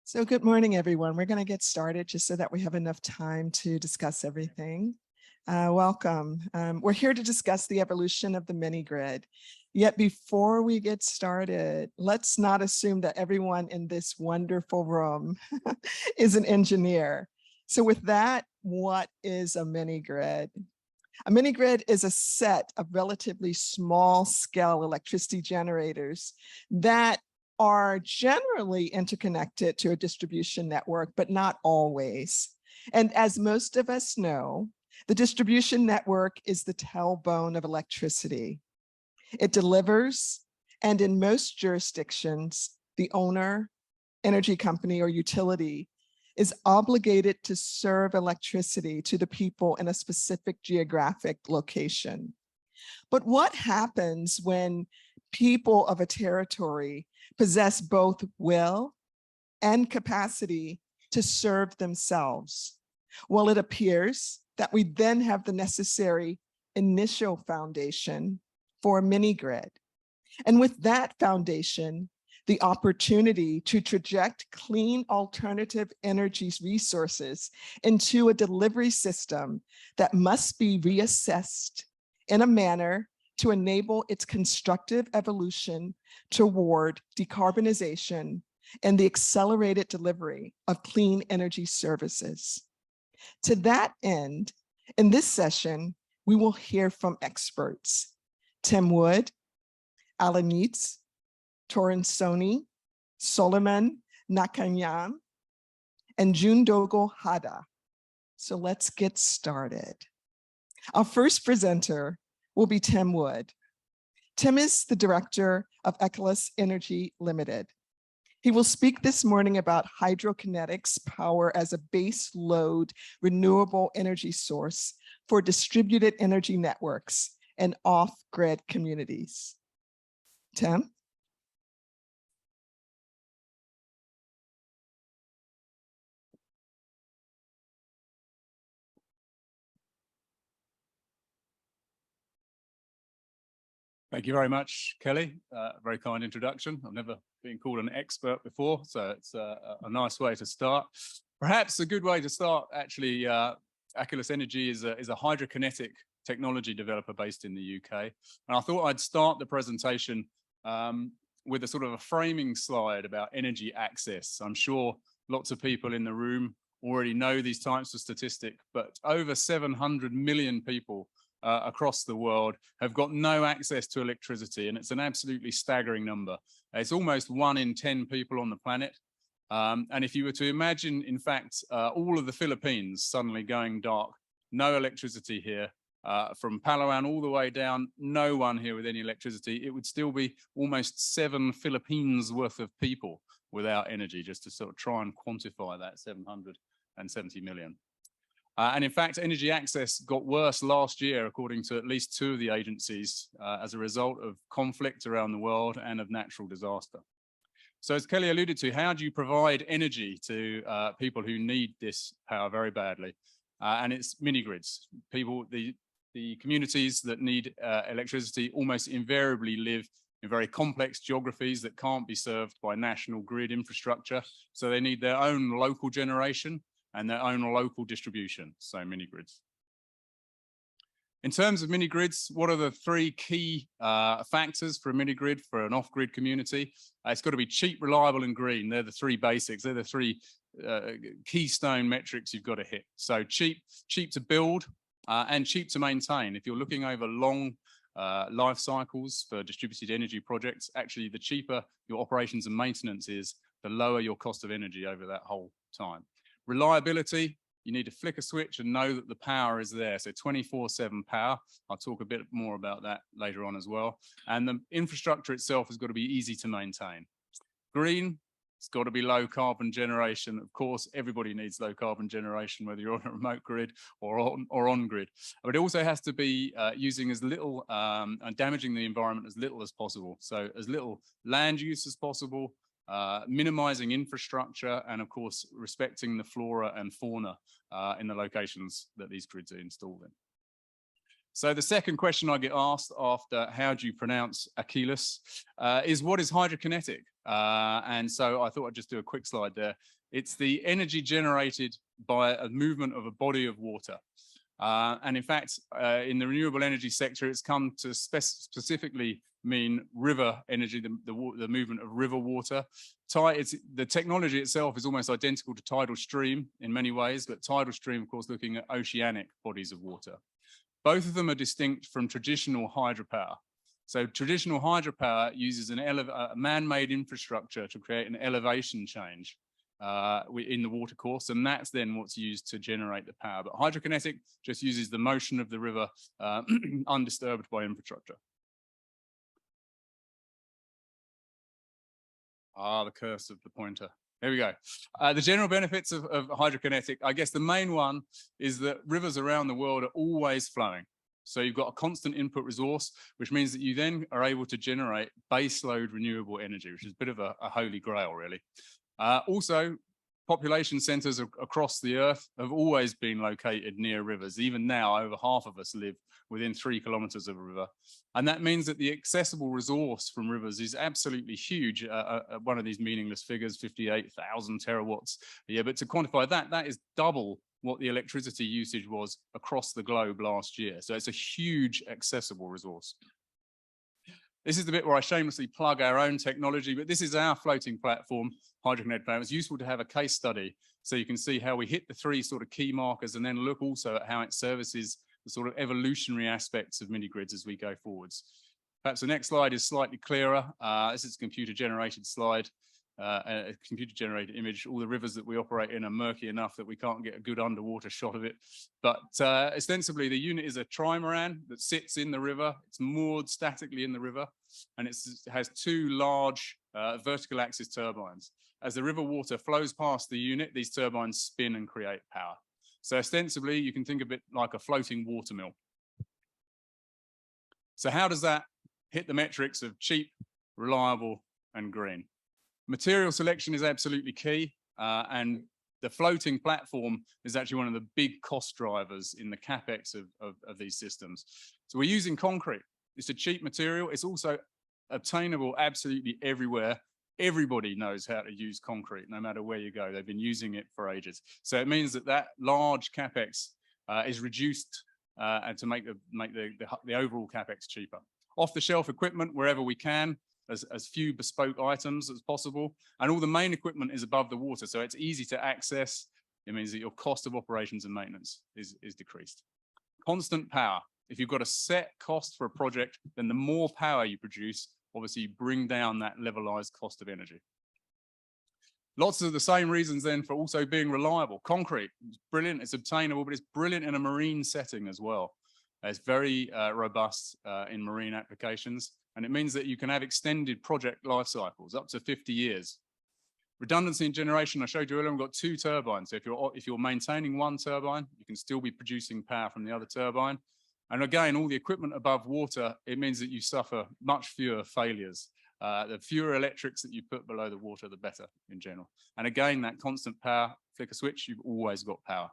So good morning, everyone. We're going to get started just so that we have enough time to discuss everything. Welcome. We're here to discuss the evolution of the mini grid. Yet before we get started, let's not assume that everyone in this wonderful room is an engineer. So with that, what is a mini grid? A mini grid is a set of relatively small scale electricity generators that are generally interconnected to a distribution network, but not always. And as most of us know, the distribution network is the tailbone of electricity. It delivers, and in most jurisdictions, the owner, energy company, or utility is obligated to serve electricity to the people in a specific geographic location. But what happens when people of a territory possess both will and capacity to serve themselves? Well, it appears that we then have the necessary initial foundation for a mini grid. And with that foundation, the opportunity to traject clean alternative energy resources into a delivery system that must be reassessed in a manner to enable its constructive evolution toward decarbonization and the accelerated delivery of clean energy services. To that end, in this session, we will hear from experts: Tim Wood, Alan Yeats, Torin Soni, Solomon Nakanyam, and Jundogo Hada. So let's get started. Our first presenter will be Tim Wood. Tim is the director of Equilus Energy Limited. He will speak this morning about hydrokinetics power as a base load renewable energy source for distributed energy networks and off-grid communities. Tim? Thank you very much, Kelly. Very kind introduction. I've never been called an expert before, so it's a nice way to start. Perhaps a good way to start, actually, Equilus Energy is a hydrokinetic technology developer based in the UK. And I thought I'd start the presentation with a sort of a framing slide about energy access. I'm sure lots of people in the room already know these types of statistics, but over 700 million people across the world have got no access to electricity, and it's an absolutely staggering number. It's almost 1 in 10 people on the planet. And if you were to imagine, in fact, all of the Philippines suddenly going dark, no electricity here, from Palawan all the way down, no one here with any electricity, it would still be almost 7 Philippines worth of people without energy, just to sort of try and quantify that 770 million. And in fact, energy access got worse last year, according to at least 2 of the agencies, as a result of conflict around the world and of natural disaster. So as Kelly alluded to, how do you provide energy to people who need this power very badly? And it's mini grids. People, the communities that need electricity almost invariably live in very complex geographies that can't be served by national grid infrastructure. So they need their own local generation and their own local distribution, so mini grids. In terms of mini grids, what are the 3 key factors for a mini grid for an off-grid community? It's got to be cheap, reliable, and green. They're the 3 basics. They're the 3 keystone metrics you've got to hit. So cheap to build and cheap to maintain. If you're looking over long life cycles for distributed energy projects, actually the cheaper your operations and maintenance is, the lower your cost of energy over that whole time. Reliability, you need to flick a switch and know that the power is there. So 24/7 power. I'll talk a bit more about that later on as well. And the infrastructure itself has got to be easy to maintain. Green, it's got to be low carbon generation. Of course, everybody needs low carbon generation, whether you're on a remote grid or on grid. But it also has to be using as little and damaging the environment as little as possible. So as little land use as possible, minimizing infrastructure, and of course respecting the flora and fauna in the locations that these grids are installed in. So the second question I get asked after how do you pronounce Achilles is what is hydrokinetic? And so I thought I'd just do a quick slide there. It's the energy generated by a movement of a body of water. And in fact, in the renewable energy sector, it's come to specifically mean river energy, the movement of river water. The technology itself is almost identical to tidal stream in many ways, but tidal stream, of course, looking at oceanic bodies of water. Both of them are distinct from traditional hydropower. So traditional hydropower uses a man-made infrastructure to create an elevation change in the water course, and that's then what's used to generate the power. But hydrokinetic just uses the motion of the river undisturbed by infrastructure. The curse of the pointer. There we go. The general benefits of hydrokinetic, I guess the main one is that rivers around the world are always flowing. So you've got a constant input resource, which means that you then are able to generate baseload renewable energy, which is a bit of a holy grail, really. Also, population centers across the earth have always been located near rivers. Even now, over half of us live within 3 kilometers of a river. And that means that the accessible resource from rivers is absolutely huge. One of these meaningless figures, 58,000 terawatts a year. But to quantify that, that is double what the electricity usage was across the globe last year. So it's a huge accessible resource. This is the bit where I shamelessly plug our own technology, but this is our floating platform, Hydrokinetic Platform. It's useful to have a case study so you can see how we hit the 3 sort of key markers and then look also at how it services the sort of evolutionary aspects of mini-grids as we go forwards. Perhaps the next slide is slightly clearer. This is a computer-generated slide, a computer-generated image. All the rivers that we operate in are murky enough that we can't get a good underwater shot of it. But ostensibly, the unit is a trimaran that sits in the river. It's moored statically in the river, and it has 2 large vertical axis turbines. As the river water flows past the unit, these turbines spin and create power. So ostensibly, you can think of it like a floating water mill. So how does that hit the metrics of cheap, reliable, and green? Material selection is absolutely key, and the floating platform is actually one of the big cost drivers in the capex of these systems. So we're using concrete. It's a cheap material. It's also obtainable absolutely everywhere. Everybody knows how to use concrete, no matter where you go. They've been using it for ages. So it means that that large capex is reduced and to make the overall capex cheaper. Off-the-shelf equipment wherever we can, as few bespoke items as possible, and all the main equipment is above the water, so it's easy to access. It means that your cost of operations and maintenance is decreased. Constant power. If you've got a set cost for a project, then the more power you produce, obviously you bring down that levelized cost of energy. Lots of the same reasons then for also being reliable. Concrete is brilliant, it's obtainable, but it's brilliant in a marine setting as well. It's very robust in marine applications, and it means that you can have extended project life cycles, up to 50 years. Redundancy in generation, I showed you earlier, we've got 2 turbines. So if you're maintaining 1 turbine, you can still be producing power from the other turbine. And again, all the equipment above water, it means that you suffer much fewer failures. The fewer electrics that you put below the water, the better in general. And again, that constant power, flick a switch, you've always got power.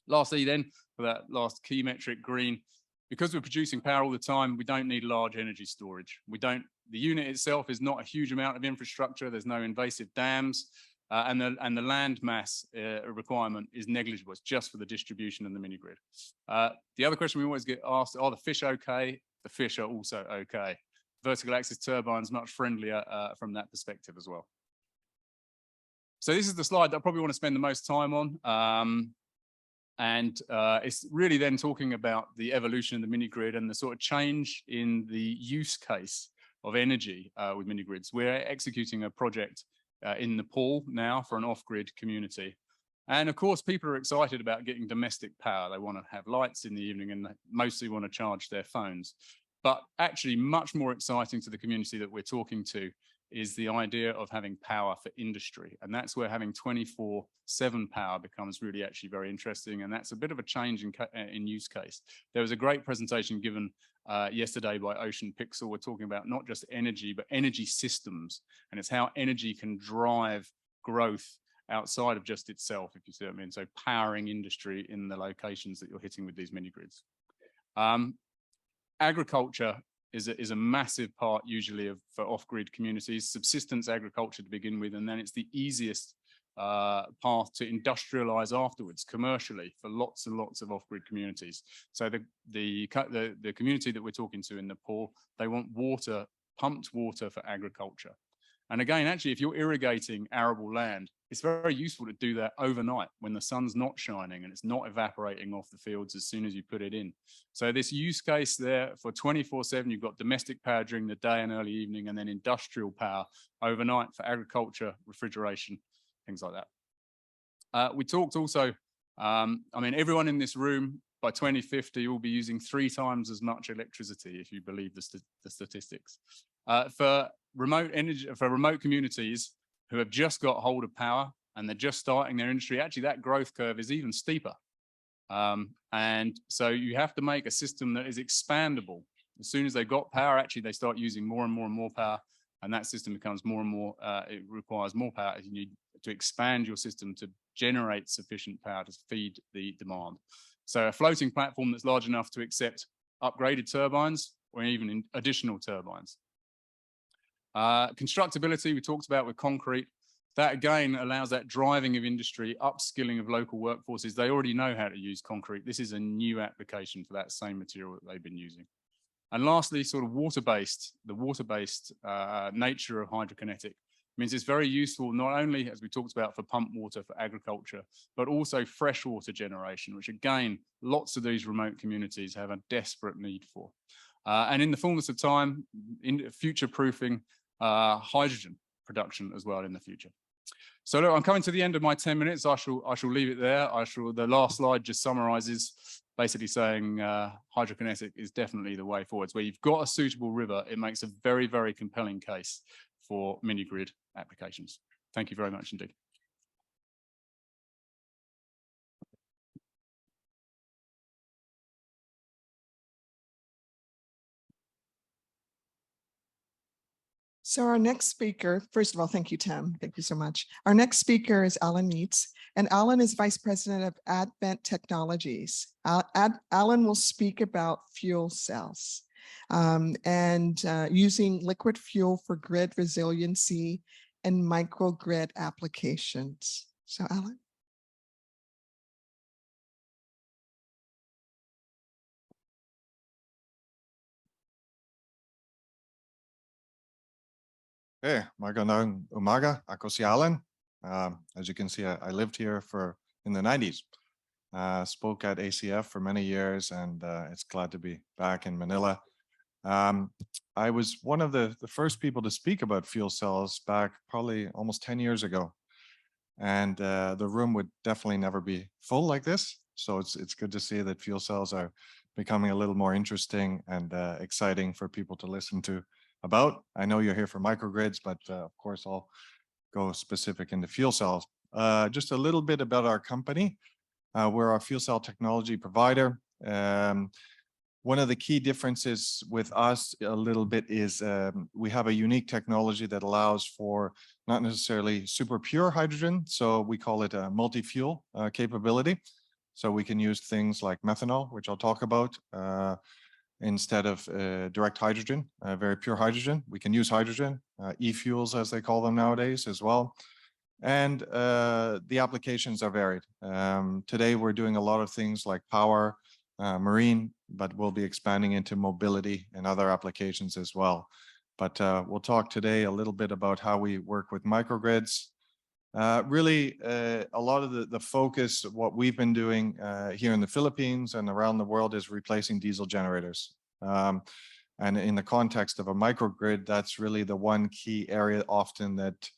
Lastly then, for that last key metric, green, because we're producing power all the time, we don't need large energy storage. The unit itself is not a huge amount of infrastructure. There's no invasive dams, and the land mass requirement is negligible. It's just for the distribution and the mini grid. The other question we always get asked, are the fish okay? The fish are also okay. Vertical axis turbines much friendlier from that perspective as well. So this is the slide that I probably want to spend the most time on. It's really then talking about the evolution of the mini grid and the sort of change in the use case of energy with mini grids. We're executing a project in Nepal now for an off-grid community. And of course, people are excited about getting domestic power. They want to have lights in the evening and they mostly want to charge their phones. But actually much more exciting to the community that we're talking to is the idea of having power for industry. And that's where having 24/7 power becomes really actually very interesting. And that's a bit of a change in use case. There was a great presentation given yesterday by Ocean Pixel. We're talking about not just energy, but energy systems. And it's how energy can drive growth outside of just itself, if you see what I mean. So powering industry in the locations that you're hitting with these mini grids. Agriculture is a massive part usually for off-grid communities, subsistence agriculture to begin with, and then it's the easiest path to industrialize afterwards commercially for lots and lots of off-grid communities. So the community that we're talking to in Nepal, they want water, pumped water for agriculture. And again, actually, if you're irrigating arable land, it's very useful to do that overnight when the sun's not shining and it's not evaporating off the fields as soon as you put it in. So this use case there for 24/7, you've got domestic power during the day and early evening, and then industrial power overnight for agriculture, refrigeration, things like that. We talked also, I mean, everyone in this room by 2050 will be using 3 times as much electricity, if you believe the statistics. For remote communities who have just got hold of power and they're just starting their industry, actually that growth curve is even steeper. And so you have to make a system that is expandable. As soon as they've got power, actually they start using more and more and more power, and that system becomes more and more, it requires more power as you need to expand your system to generate sufficient power to feed the demand. So a floating platform that's large enough to accept upgraded turbines or even additional turbines. Constructability, we talked about with concrete. That again allows that driving of industry, upskilling of local workforces. They already know how to use concrete. This is a new application for that same material that they've been using. And lastly, sort of water-based, the water-based nature of hydrokinetic means it's very useful not only, as we talked about, for pump water for agriculture, but also freshwater generation, which again, lots of these remote communities have a desperate need for. And in the fullness of time, in future-proofing hydrogen production as well in the future. So look, I'm coming to the end of my 10 minutes. I shall leave it there. The last slide just summarizes basically saying hydrokinetic is definitely the way forwards. Where you've got a suitable river, it makes a very, very compelling case for mini-grid applications. Thank you very much indeed. So our next speaker, first of all, thank you, Tim. Thank you so much. Our next speaker is Alan Meets, and Alan is Vice President of Advent Technologies. Alan will speak about fuel cells and using liquid fuel for grid resiliency and microgrid applications. So Alan. Hey, magandang umaga. Ako si Alan. As you can see, I lived here in the 90s. Spoke at ACF for many years, and it's glad to be back in Manila. I was one of the first people to speak about fuel cells back probably almost 10 years ago. And the room would definitely never be full like this. So it's good to see that fuel cells are becoming a little more interesting and exciting for people to listen to about. I know you're here for microgrids, but of course I'll go specific into fuel cells. Just a little bit about our company. We're a fuel cell technology provider. One of the key differences with us a little bit is we have a unique technology that allows for not necessarily super pure hydrogen. So we call it a multi-fuel capability. So we can use things like methanol, which I'll talk about, instead of direct hydrogen, very pure hydrogen. We can use hydrogen, e-fuels as they call them nowadays as well. And the applications are varied. Today, we're doing a lot of things like power, marine, but we'll be expanding into mobility and other applications as well. But we'll talk today a little bit about how we work with microgrids. Really, a lot of the focus of what we've been doing here in the Philippines and around the world is replacing diesel generators. And in the context of a microgrid, that's really the one key area often that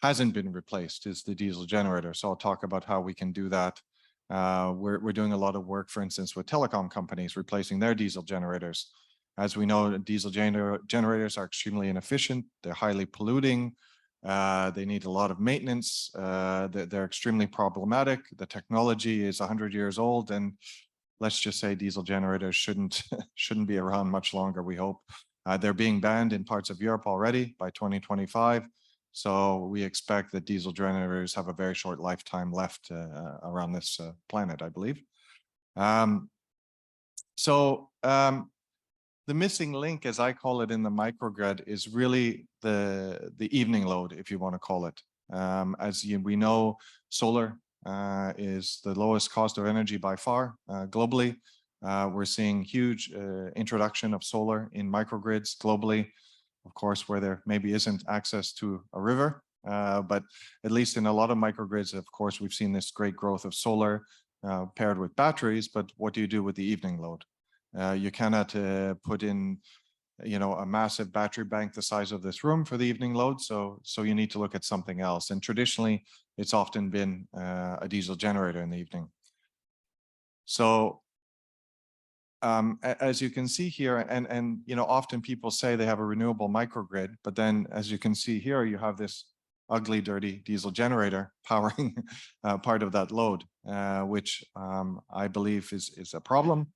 hasn't been replaced is the diesel generator. So I'll talk about how we can do that. We're doing a lot of work, for instance, with telecom companies replacing their diesel generators. As we know, diesel generators are extremely inefficient. They're highly polluting. They need a lot of maintenance. They're extremely problematic. The technology is 100 years old, and let's just say diesel generators shouldn't be around much longer, we hope. They're being banned in parts of Europe already by 2025. So we expect that diesel generators have a very short lifetime left around this planet, I believe. So the missing link, as I call it in the microgrid, is really the evening load, if you want to call it. We know, solar is the lowest cost of energy by far globally. We're seeing huge introduction of solar in microgrids globally, of course, where there maybe isn't access to a river. But at least in a lot of microgrids, of course, we've seen this great growth of solar paired with batteries. But what do you do with the evening load? You cannot put in, a massive battery bank the size of this room for the evening load. So you need to look at something else. And traditionally, it's often been a diesel generator in the evening. So as you can see here, and often people say they have a renewable microgrid, but then as you can see here, you have this ugly, dirty diesel generator powering part of that load, which I believe is a problem.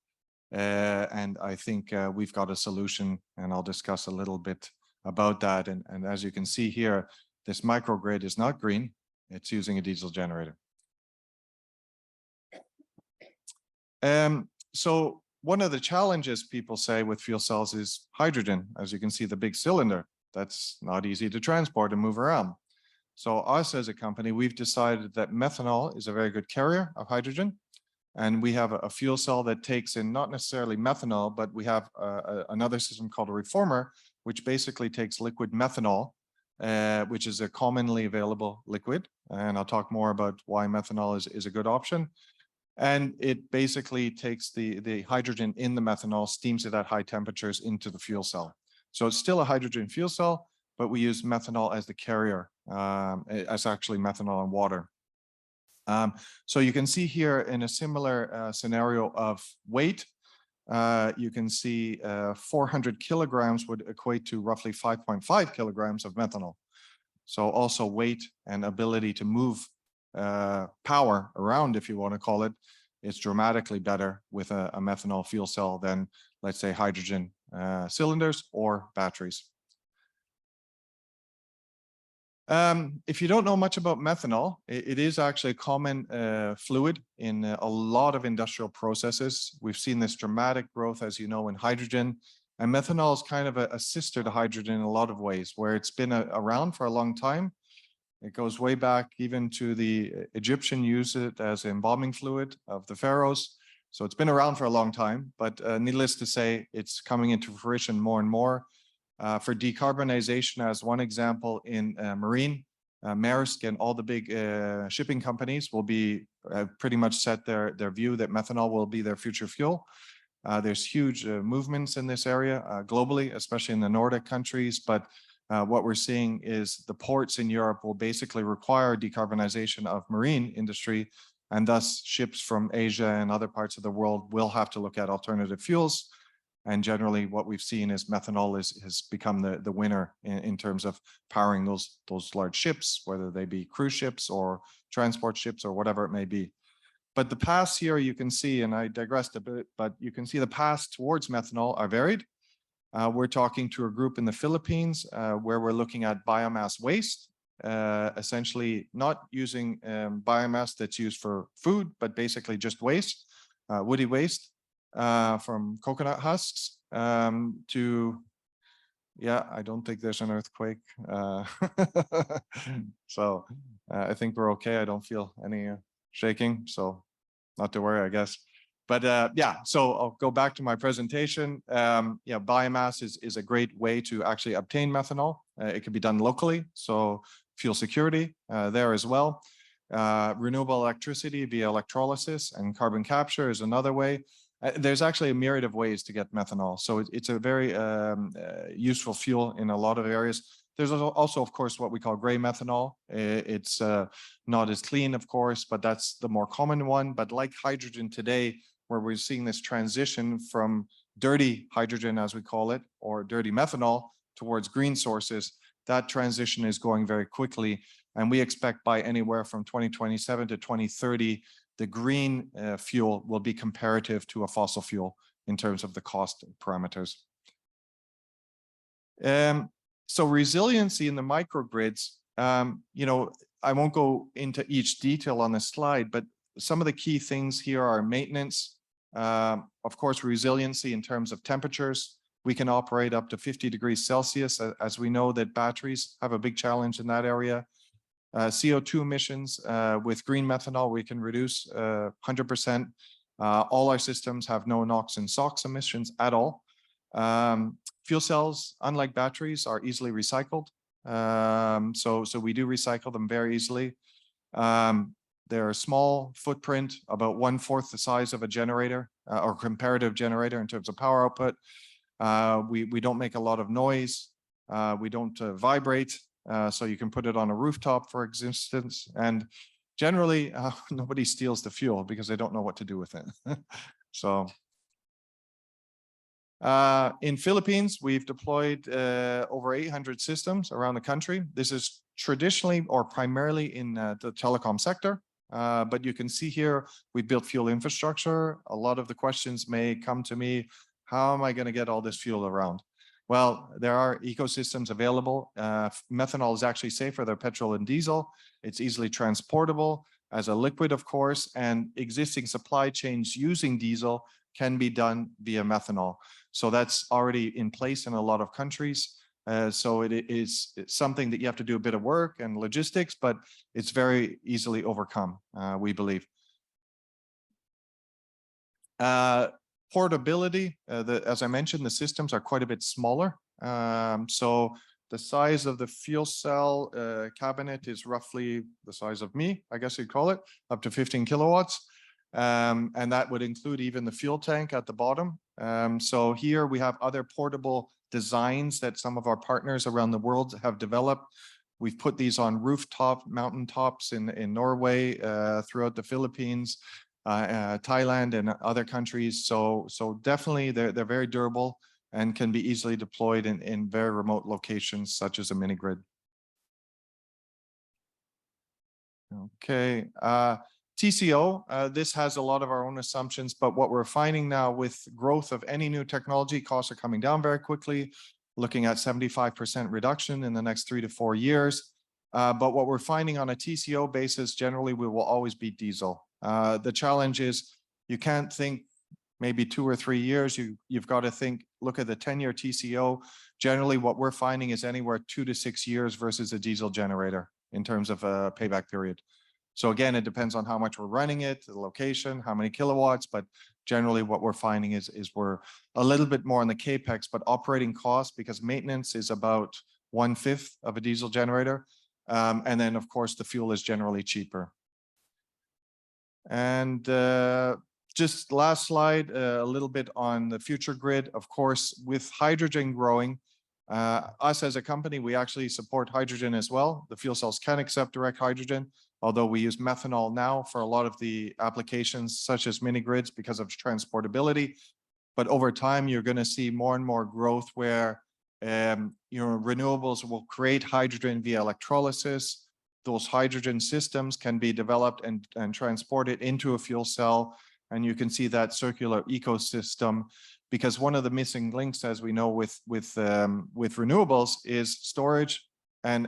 And I think we've got a solution, and I'll discuss a little bit about that. And as you can see here, this microgrid is not green, it's using a diesel generator. So one of the challenges people say with fuel cells is hydrogen. As you can see, the big cylinder, that's not easy to transport and move around. So us as a company, we've decided that methanol is a very good carrier of hydrogen. And we have a fuel cell that takes in not necessarily methanol, but we have another system called a reformer, which basically takes liquid methanol, which is a commonly available liquid. And I'll talk more about why methanol is a good option. And it basically takes the hydrogen in the methanol, steams it at high temperatures into the fuel cell. So it's still a hydrogen fuel cell, but we use methanol as the carrier, as actually methanol and water. So you can see here in a similar scenario of weight, you can see 400 kilograms would equate to roughly 5.5 kilograms of methanol. So also weight and ability to move power around, if you want to call it, is dramatically better with a methanol fuel cell than, let's say, hydrogen cylinders or batteries. If you don't know much about methanol, it is actually a common fluid in a lot of industrial processes. We've seen this dramatic growth, as you know, in hydrogen. And methanol is kind of a sister to hydrogen in a lot of ways, where it's been around for a long time. It goes way back even to the Egyptian used it as embalming fluid of the pharaohs. So it's been around for a long time, but needless to say, it's coming into fruition more and more. For decarbonization, as one example in marine, Maersk and all the big shipping companies will be pretty much set their view that methanol will be their future fuel. There's huge movements in this area globally, especially in the Nordic countries, but what we're seeing is the ports in Europe will basically require decarbonization of marine industry, and thus ships from Asia and other parts of the world will have to look at alternative fuels. And generally what we've seen is methanol has become the winner in terms of powering those large ships, whether they be cruise ships or transport ships or whatever it may be. But the paths here you can see, and I digressed a bit, but you can see the paths towards methanol are varied. We're talking to a group in the Philippines where we're looking at biomass waste, essentially not using biomass that's used for food, but basically just waste, woody waste from coconut husks to, yeah, I don't think there's an earthquake. So I think we're okay. I don't feel any shaking, so not to worry, I guess. But yeah, so I'll go back to my presentation. Yeah, biomass is a great way to actually obtain methanol. It can be done locally, so fuel security there as well. Renewable electricity via electrolysis and carbon capture is another way. There's actually a myriad of ways to get methanol, so it's a very useful fuel in a lot of areas. There's also, of course, what we call gray methanol. It's not as clean, of course, but that's the more common one. But like hydrogen today, where we're seeing this transition from dirty hydrogen, as we call it, or dirty methanol towards green sources, that transition is going very quickly. And we expect by anywhere from 2027 to 2030, the green fuel will be comparative to a fossil fuel in terms of the cost parameters. So resiliency in the microgrids, I won't go into each detail on this slide, but some of the key things here are maintenance. Of course, resiliency in terms of temperatures. We can operate up to 50 degrees Celsius, as we know that batteries have a big challenge in that area. CO2 emissions with green methanol, we can reduce 100%. All our systems have no NOx and SOx emissions at all. Fuel cells, unlike batteries, are easily recycled. So we do recycle them very easily. They're a small footprint, about 1/4 the size of a generator or comparative generator in terms of power output. We don't make a lot of noise. We don't vibrate. So you can put it on a rooftop, for instance, and generally nobody steals the fuel because they don't know what to do with it. So in Philippines, we've deployed over 800 systems around the country. This is traditionally or primarily in the telecom sector. But you can see here, we built fuel infrastructure. A lot of the questions may come to me, how am I going to get all this fuel around? Well, there are ecosystems available. Methanol is actually safer than petrol and diesel. It's easily transportable as a liquid, of course, and existing supply chains using diesel can be done via methanol. So that's already in place in a lot of countries. So it's something that you have to do a bit of work and logistics, but it's very easily overcome, we believe. Portability, as I mentioned, the systems are quite a bit smaller. So the size of the fuel cell cabinet is roughly the size of me, I guess you'd call it, up to 15 kilowatts. And that would include even the fuel tank at the bottom. So here we have other portable designs that some of our partners around the world have developed. We've put these on rooftop mountaintops in Norway, throughout the Philippines, Thailand and other countries. So definitely they're very durable and can be easily deployed in very remote locations such as a mini grid. Okay, TCO, this has a lot of our own assumptions, but what we're finding now with growth of any new technology, costs are coming down very quickly, looking at 75% reduction in the next 3 to 4 years. But what we're finding on a TCO basis, generally we will always beat diesel. The challenge is you can't think maybe 2 or 3 years, you've got to think, look at the 10-year TCO. Generally what we're finding is anywhere 2 to 6 years versus a diesel generator in terms of a payback period. So again, it depends on how much we're running it, the location, how many kilowatts, but generally what we're finding is we're a little bit more on the capex, but operating costs, because maintenance is about 1/5 of a diesel generator. And then of course the fuel is generally cheaper. And just last slide, a little bit on the future grid. Of course, with hydrogen growing, us as a company, we actually support hydrogen as well. The fuel cells can accept direct hydrogen, although we use methanol now for a lot of the applications such as mini grids because of transportability. But over time, you're going to see more and more growth where renewables will create hydrogen via electrolysis. Those hydrogen systems can be developed and transported into a fuel cell. And you can see that circular ecosystem, because one of the missing links, as we know, with renewables is storage and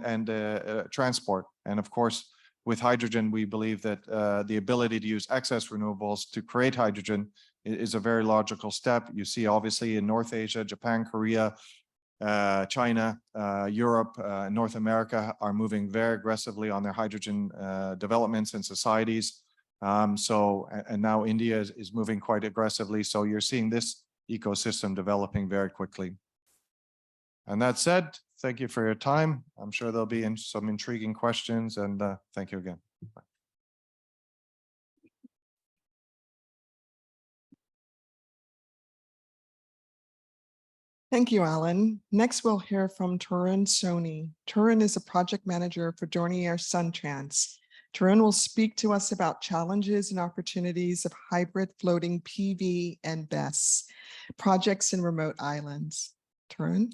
transport. And of course, with hydrogen, we believe that the ability to use excess renewables to create hydrogen is a very logical step. You see, obviously, in North Asia, Japan, Korea, China, Europe, North America are moving very aggressively on their hydrogen developments and societies. And now India is moving quite aggressively. So you're seeing this ecosystem developing very quickly. And that said, thank you for your time. I'm sure there'll be some intriguing questions, and thank you again. Bye. Thank you, Alan. Next, we'll hear from Tarun Soni. Tarun is a project manager for Dornier SunTrans. Tarun will speak to us about challenges and opportunities of hybrid floating PV and BESS projects in remote islands. Tarun?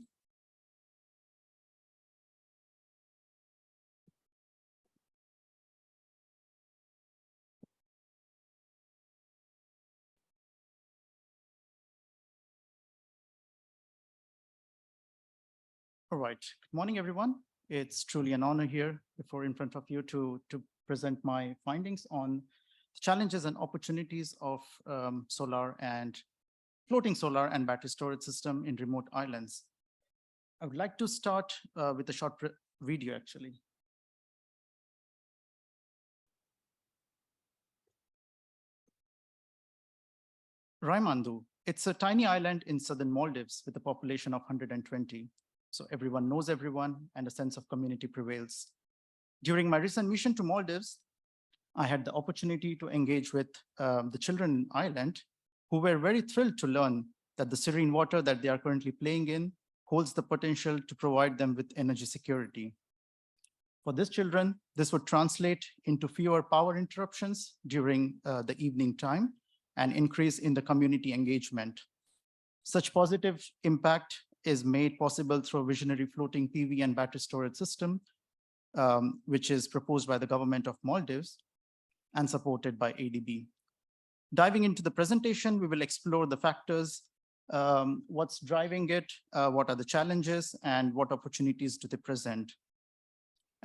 All right. Good morning, everyone. It's truly an honor here in front of you to present my findings on challenges and opportunities of floating solar and battery storage system in remote islands. I would like to start with a short video actually. Raimandu, it's a tiny island in southern Maldives with a population of 120. So everyone knows everyone and a sense of community prevails. During my recent mission to Maldives, I had the opportunity to engage with the children in Ireland who were very thrilled to learn that the serene water that they are currently playing in holds the potential to provide them with energy security. For these children, this would translate into fewer power interruptions during the evening time and increase in the community engagement. Such positive impact is made possible through a visionary floating PV and battery storage system, which is proposed by the government of Maldives and supported by ADB. Diving into the presentation, we will explore the factors, what's driving it, what are the challenges, and what opportunities do they present.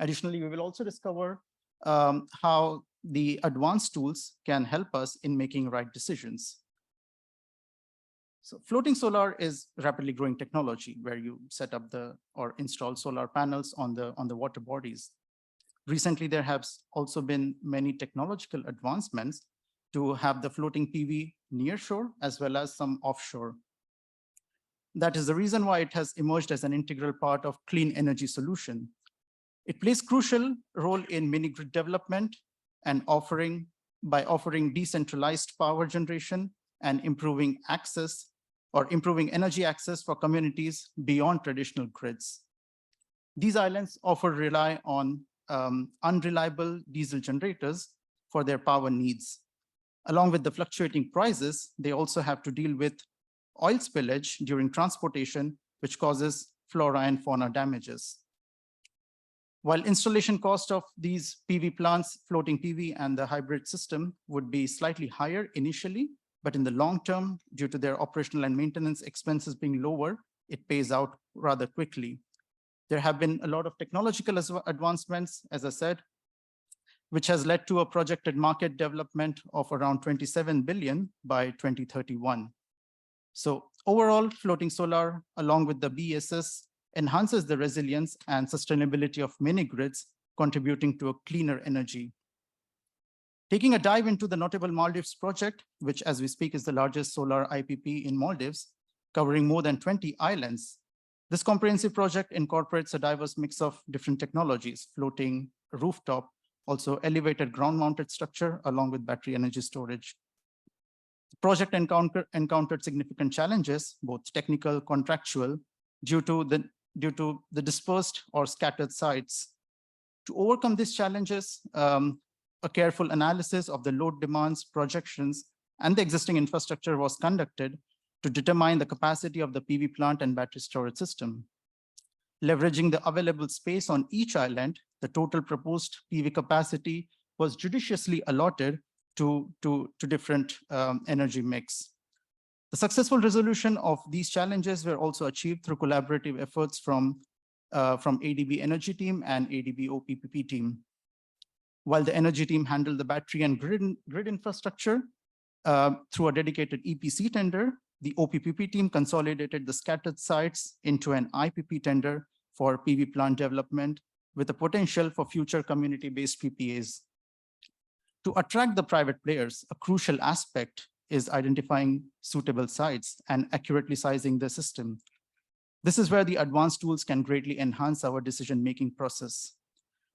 Additionally, we will also discover how the advanced tools can help us in making right decisions. So floating solar is rapidly growing technology where you set up or install solar panels on the water bodies. Recently, there have also been many technological advancements to have the floating PV near shore as well as some offshore. That is the reason why it has emerged as an integral part of clean energy solution. It plays crucial role in mini grid development and by offering decentralized power generation and improving energy access for communities beyond traditional grids. These islands often rely on unreliable diesel generators for their power needs. Along with the fluctuating prices, they also have to deal with oil spillage during transportation, which causes flora and fauna damages. While installation cost of these PV plants, floating PV and the hybrid system would be slightly higher initially, but in the long term, due to their operational and maintenance expenses being lower, it pays out rather quickly. There have been a lot of technological advancements, as I said, which has led to a projected market development of around 27 billion by 2031. So overall, floating solar, along with the BESS, enhances the resilience and sustainability of mini grids, contributing to a cleaner energy. Taking a dive into the Notable Maldives project, which as we speak is the largest solar IPP in Maldives, covering more than 20 islands. This comprehensive project incorporates a diverse mix of different technologies, floating, rooftop, also elevated ground-mounted structure, along with battery energy storage. The project encountered significant challenges, both technical, contractual, due to the dispersed or scattered sites. To overcome these challenges, a careful analysis of the load demands, projections, and the existing infrastructure was conducted to determine the capacity of the PV plant and battery storage system. Leveraging the available space on each island, the total proposed PV capacity was judiciously allotted to different energy mix. The successful resolution of these challenges were also achieved through collaborative efforts from ADB Energy team and ADB OPPP team. While the energy team handled the battery and grid infrastructure through a dedicated EPC tender, the OPPP team consolidated the scattered sites into an IPP tender for PV plant development with the potential for future community-based PPAs. To attract the private players, a crucial aspect is identifying suitable sites and accurately sizing the system. This is where the advanced tools can greatly enhance our decision-making process.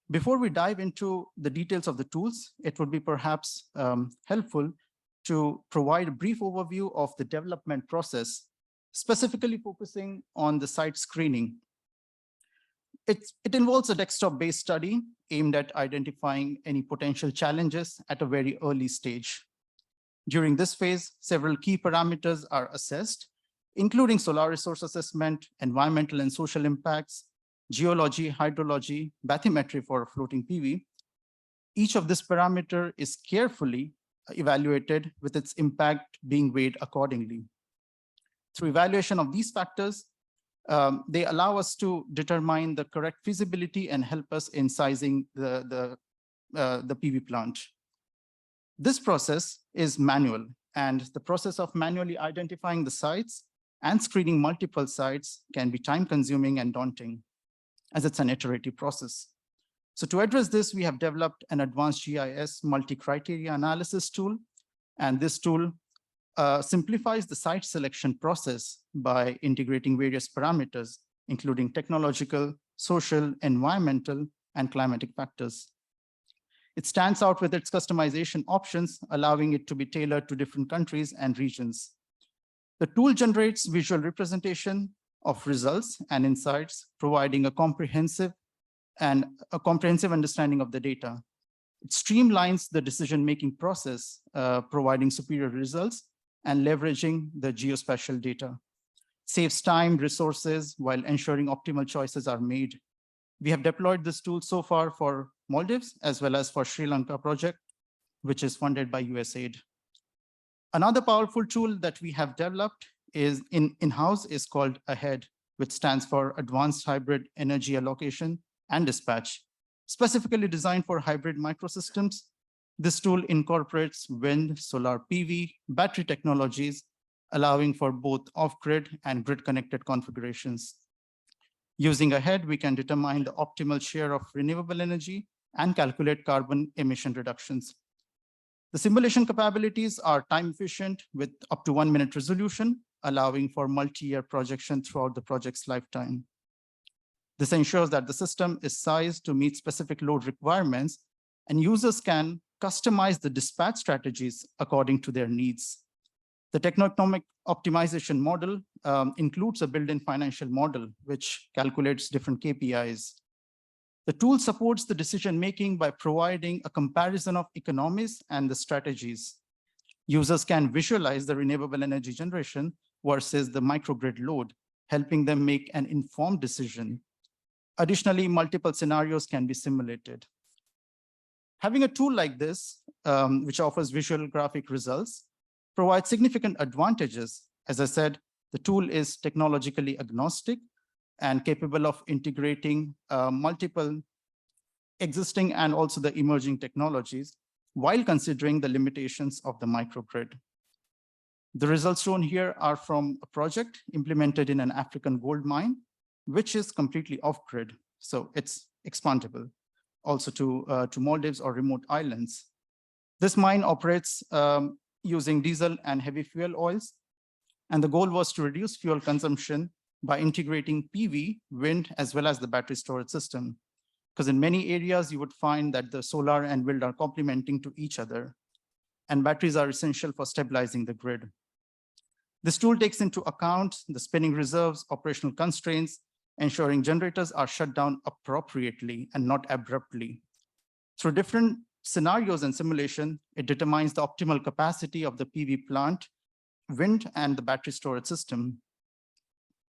Before we dive into the details of the tools, it would be perhaps helpful to provide a brief overview of the development process, specifically focusing on the site screening. It involves a desktop-based study aimed at identifying any potential challenges at a very early stage. During this phase, several key parameters are assessed, including solar resource assessment, environmental and social impacts, geology, hydrology, bathymetry for floating PV. Each of this parameter is carefully evaluated with its impact being weighed accordingly. Through evaluation of these factors, they allow us to determine the correct feasibility and help us in sizing the PV plant. This process is manual, and the process of manually identifying the sites and screening multiple sites can be time-consuming and daunting, as it's an iterative process. So to address this, we have developed an advanced GIS multi-criteria analysis tool, and this tool simplifies the site selection process by integrating various parameters, including technological, social, environmental, and climatic factors. It stands out with its customization options, allowing it to be tailored to different countries and regions. The tool generates visual representation of results and insights, providing a comprehensive understanding of the data. It streamlines the decision-making process, providing superior results and leveraging the geospatial data. Saves time, resources, while ensuring optimal choices are made. We have deployed this tool so far for Maldives as well as for Sri Lanka project, which is funded by USAID. Another powerful tool that we have developed is in-house is called AHEAD, which stands for Advanced Hybrid Energy Allocation and Dispatch. Specifically designed for hybrid microsystems, this tool incorporates wind, solar PV, battery technologies, allowing for both off-grid and grid-connected configurations. Using AHEAD, we can determine the optimal share of renewable energy and calculate carbon emission reductions. The simulation capabilities are time efficient with up to 1 minute resolution, allowing for multi-year projection throughout the project's lifetime. This ensures that the system is sized to meet specific load requirements, and users can customize the dispatch strategies according to their needs. The techno-economic optimization model includes a built-in financial model, which calculates different KPIs. The tool supports the decision-making by providing a comparison of economies and the strategies. Users can visualize the renewable energy generation versus the microgrid load, helping them make an informed decision. Additionally, multiple scenarios can be simulated. Having a tool like this, which offers visual graphic results, provides significant advantages. As I said, the tool is technologically agnostic and capable of integrating multiple existing and also the emerging technologies while considering the limitations of the microgrid. The results shown here are from a project implemented in an African gold mine, which is completely off-grid, so it's expandable also to Maldives or remote islands. This mine operates using diesel and heavy fuel oils, and the goal was to reduce fuel consumption by integrating PV, wind, as well as the battery storage system. Because in many areas, you would find that the solar and wind are complementing to each other, and batteries are essential for stabilizing the grid. This tool takes into account the spinning reserves, operational constraints, ensuring generators are shut down appropriately and not abruptly. Through different scenarios and simulation, it determines the optimal capacity of the PV plant, wind, and the battery storage system,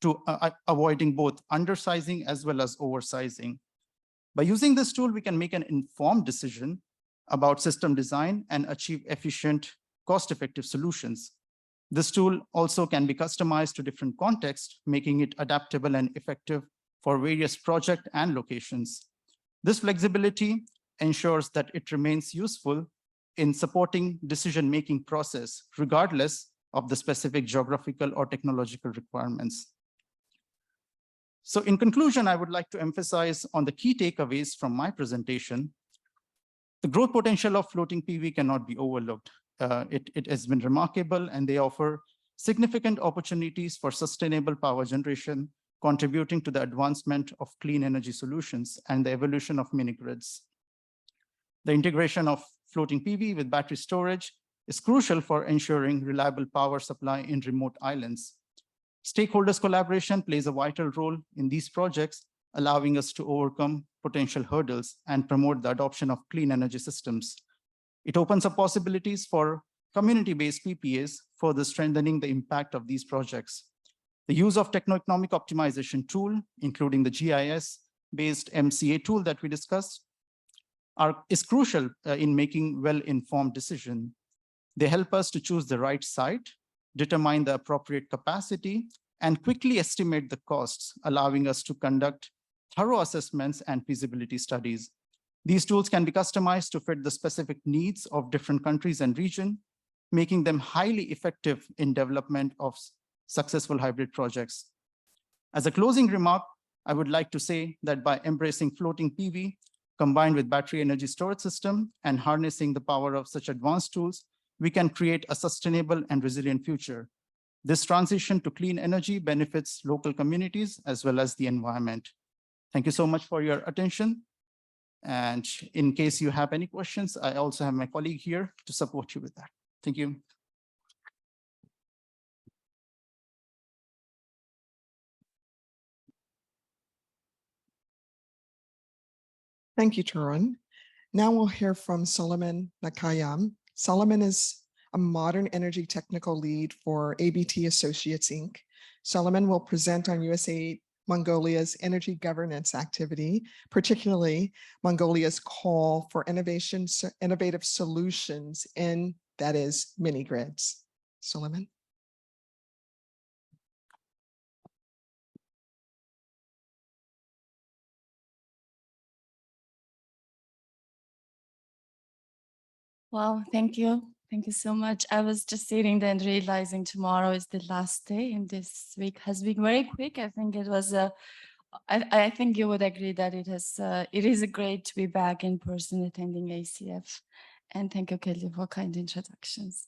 to avoiding both undersizing as well as oversizing. By using this tool, we can make an informed decision about system design and achieve efficient, cost-effective solutions. This tool also can be customized to different contexts, making it adaptable and effective for various projects and locations. This flexibility ensures that it remains useful in supporting decision-making process, regardless of the specific geographical or technological requirements. So in conclusion, I would like to emphasize on the key takeaways from my presentation. The growth potential of floating PV cannot be overlooked. It has been remarkable, and they offer significant opportunities for sustainable power generation, contributing to the advancement of clean energy solutions and the evolution of mini grids. The integration of floating PV with battery storage is crucial for ensuring reliable power supply in remote islands. Stakeholders' collaboration plays a vital role in these projects, allowing us to overcome potential hurdles and promote the adoption of clean energy systems. It opens up possibilities for community-based PPAs, further strengthening the impact of these projects. The use of techno-economic optimization tool, including the GIS-based MCA tool that we discussed, is crucial in making well-informed decisions. They help us to choose the right site, determine the appropriate capacity, and quickly estimate the costs, allowing us to conduct thorough assessments and feasibility studies. These tools can be customized to fit the specific needs of different countries and regions, making them highly effective in development of successful hybrid projects. As a closing remark, I would like to say that by embracing floating PV, combined with battery energy storage system and harnessing the power of such advanced tools, we can create a sustainable and resilient future. This transition to clean energy benefits local communities as well as the environment. Thank you so much for your attention. And in case you have any questions, I also have my colleague here to support you with that. Thank you. Thank you, Tarun. Now we'll hear from Solomon Nakayam. Solomon is a modern energy technical lead for ABT Associates, Inc. Solomon will present on USAID Mongolia's energy governance activity, particularly Mongolia's call for innovative solutions in, that is, mini grids. Solomon. Wow, thank you. Thank you so much. I was just sitting there and realizing tomorrow is the last day and this week has been very quick. I think it was I think you would agree that it is great to be back in person attending ACF. And thank you, Kelly, for kind introductions.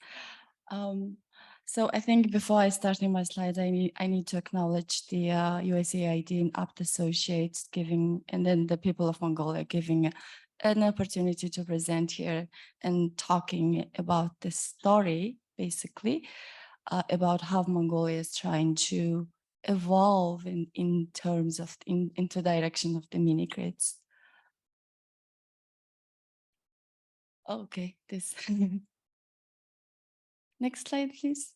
So I think before I start in my slides, I need to acknowledge the USAID and ABT Associates giving, and then the people of Mongolia giving an opportunity to present here and talking about this story, basically, about how Mongolia is trying to evolve in terms of, into direction of the mini grids. Okay, this. Next slide, please.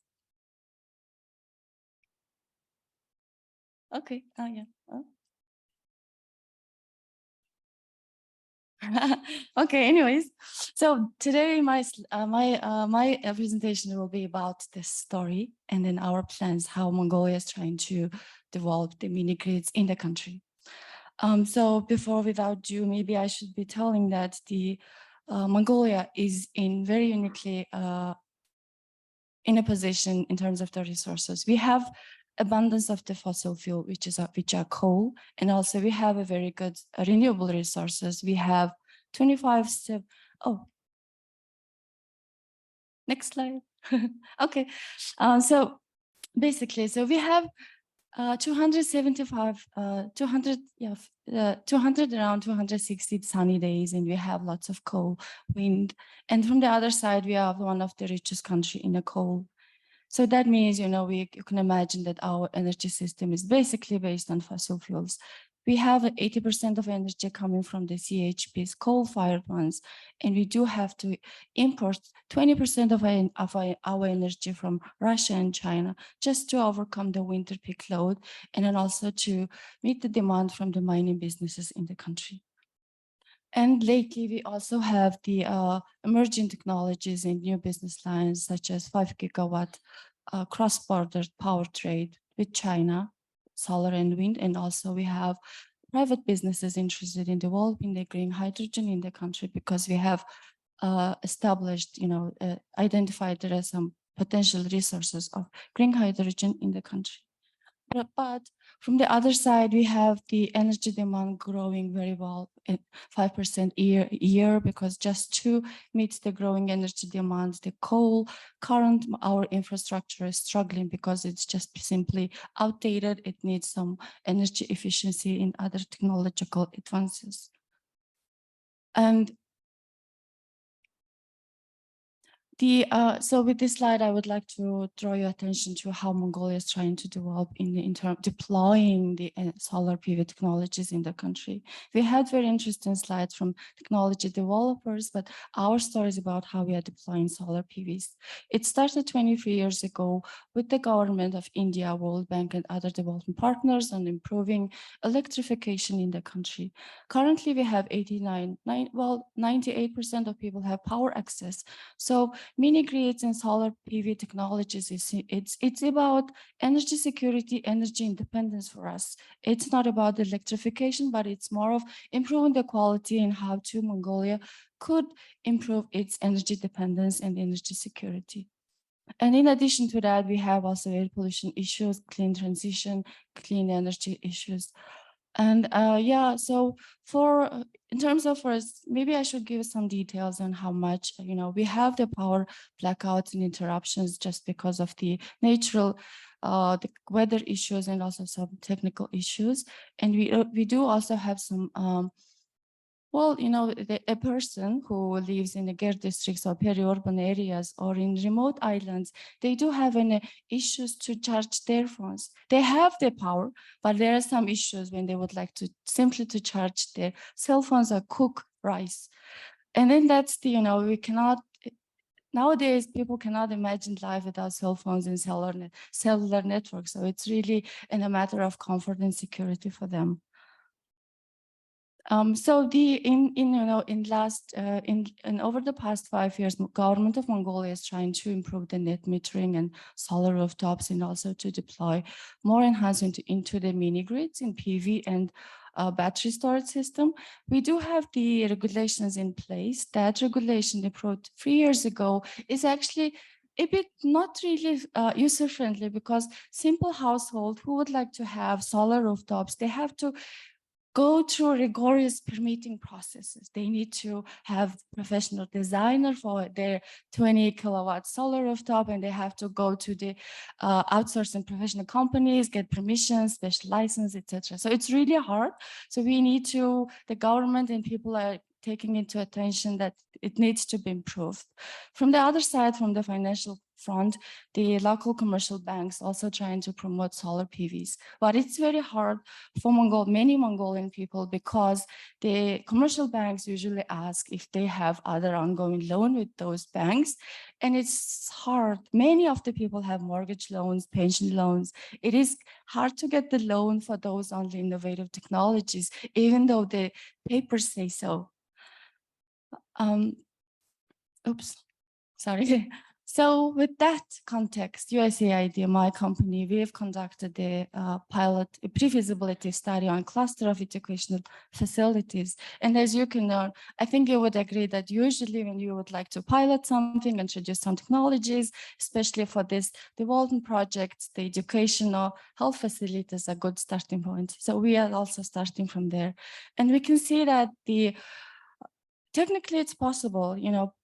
Okay, oh yeah. Oh. Okay, anyways, so today my presentation will be about this story and then our plans, how Mongolia is trying to develop the mini grids in the country. So before, without ado, maybe I should be telling that the Mongolia is in very uniquely in a position in terms of the resources. We have abundance of the fossil fuel, which are coal, and also we have a very good renewable resources. We have 25. Oh, next slide. Okay, so basically, so we have 275, 200, yeah, 200 around 260 sunny days, and we have lots of coal, wind, and from the other side, we are one of the richest country in the coal. So that means, you know, you can imagine that our energy system is basically based on fossil fuels. We have 80% of energy coming from the CHPs, coal-fired ones, and we do have to import 20% of our energy from Russia and China just to overcome the winter peak load, and then also to meet the demand from the mining businesses in the country. And lately, we also have the emerging technologies and new business lines, such as 5 gigawatt cross-border power trade with China, solar and wind. And also we have private businesses interested in developing the green hydrogen in the country, because we have established, you know, identified there are some potential resources of green hydrogen in the country. But from the other side, we have the energy demand growing very well at 5% year, because just to meet the growing energy demands, the coal current, our infrastructure is struggling because it's just simply outdated. It needs some energy efficiency in other technological advances. And so with this slide, I would like to draw your attention to how Mongolia is trying to develop in terms of deploying the solar PV technologies in the country. We had very interesting slides from technology developers, but our story is about how we are deploying solar PVs. It started 23 years ago with the government of India, World Bank, and other development partners on improving electrification in the country. Currently, we have 98% of people have power access. So mini grids and solar PV technologies, it's about energy security, energy independence for us. It's not about electrification, but it's more of improving the quality and how to Mongolia could improve its energy dependence and energy security. And in addition to that, we have also air pollution issues, clean transition, clean energy issues. And yeah, so in terms of first, maybe I should give some details on how much, we have the power blackouts and interruptions just because of the natural, the weather issues and also some technical issues. And we do also have some, a person who lives in the GER districts or peri-urban areas or in remote islands, they do have any issues to charge their phones. They have the power, but there are some issues when they would like to simply to charge their cell phones or cook rice. And then that's we cannot, nowadays people cannot imagine life without cell phones and cellular networks. So it's really a matter of comfort and security for them. So over the past 5 years, government of Mongolia is trying to improve the net metering and solar rooftops, and also to deploy more enhancement into the mini grids in PV and battery storage system. We do have the regulations in place. That regulation approved 3 years ago is actually a bit not really user-friendly, because simple household who would like to have solar rooftops, they have to go through rigorous permitting processes. They need to have professional designer for their 20 kilowatt solar rooftop, and they have to go to the outsourcing professional companies, get permissions, special license, etc. So it's really hard. So we need to, the government and people are taking into attention that it needs to be improved. From the other side, from the financial front, the local commercial banks also trying to promote solar PVs. But it's very hard for many Mongolian people, because the commercial banks usually ask if they have other ongoing loan with those banks. And it's hard. Many of the people have mortgage loans, pension loans. It is hard to get the loan for those only innovative technologies, even though the papers say so. Oops, sorry. So with that context, USAID, my company, we have conducted a pre-feasibility study on cluster of educational facilities. And as you can learn, I think you would agree that usually when you would like to pilot something, introduce some technologies, especially for this development projects, the educational health facilities are a good starting point. So we are also starting from there. And we can see that technically, it's possible,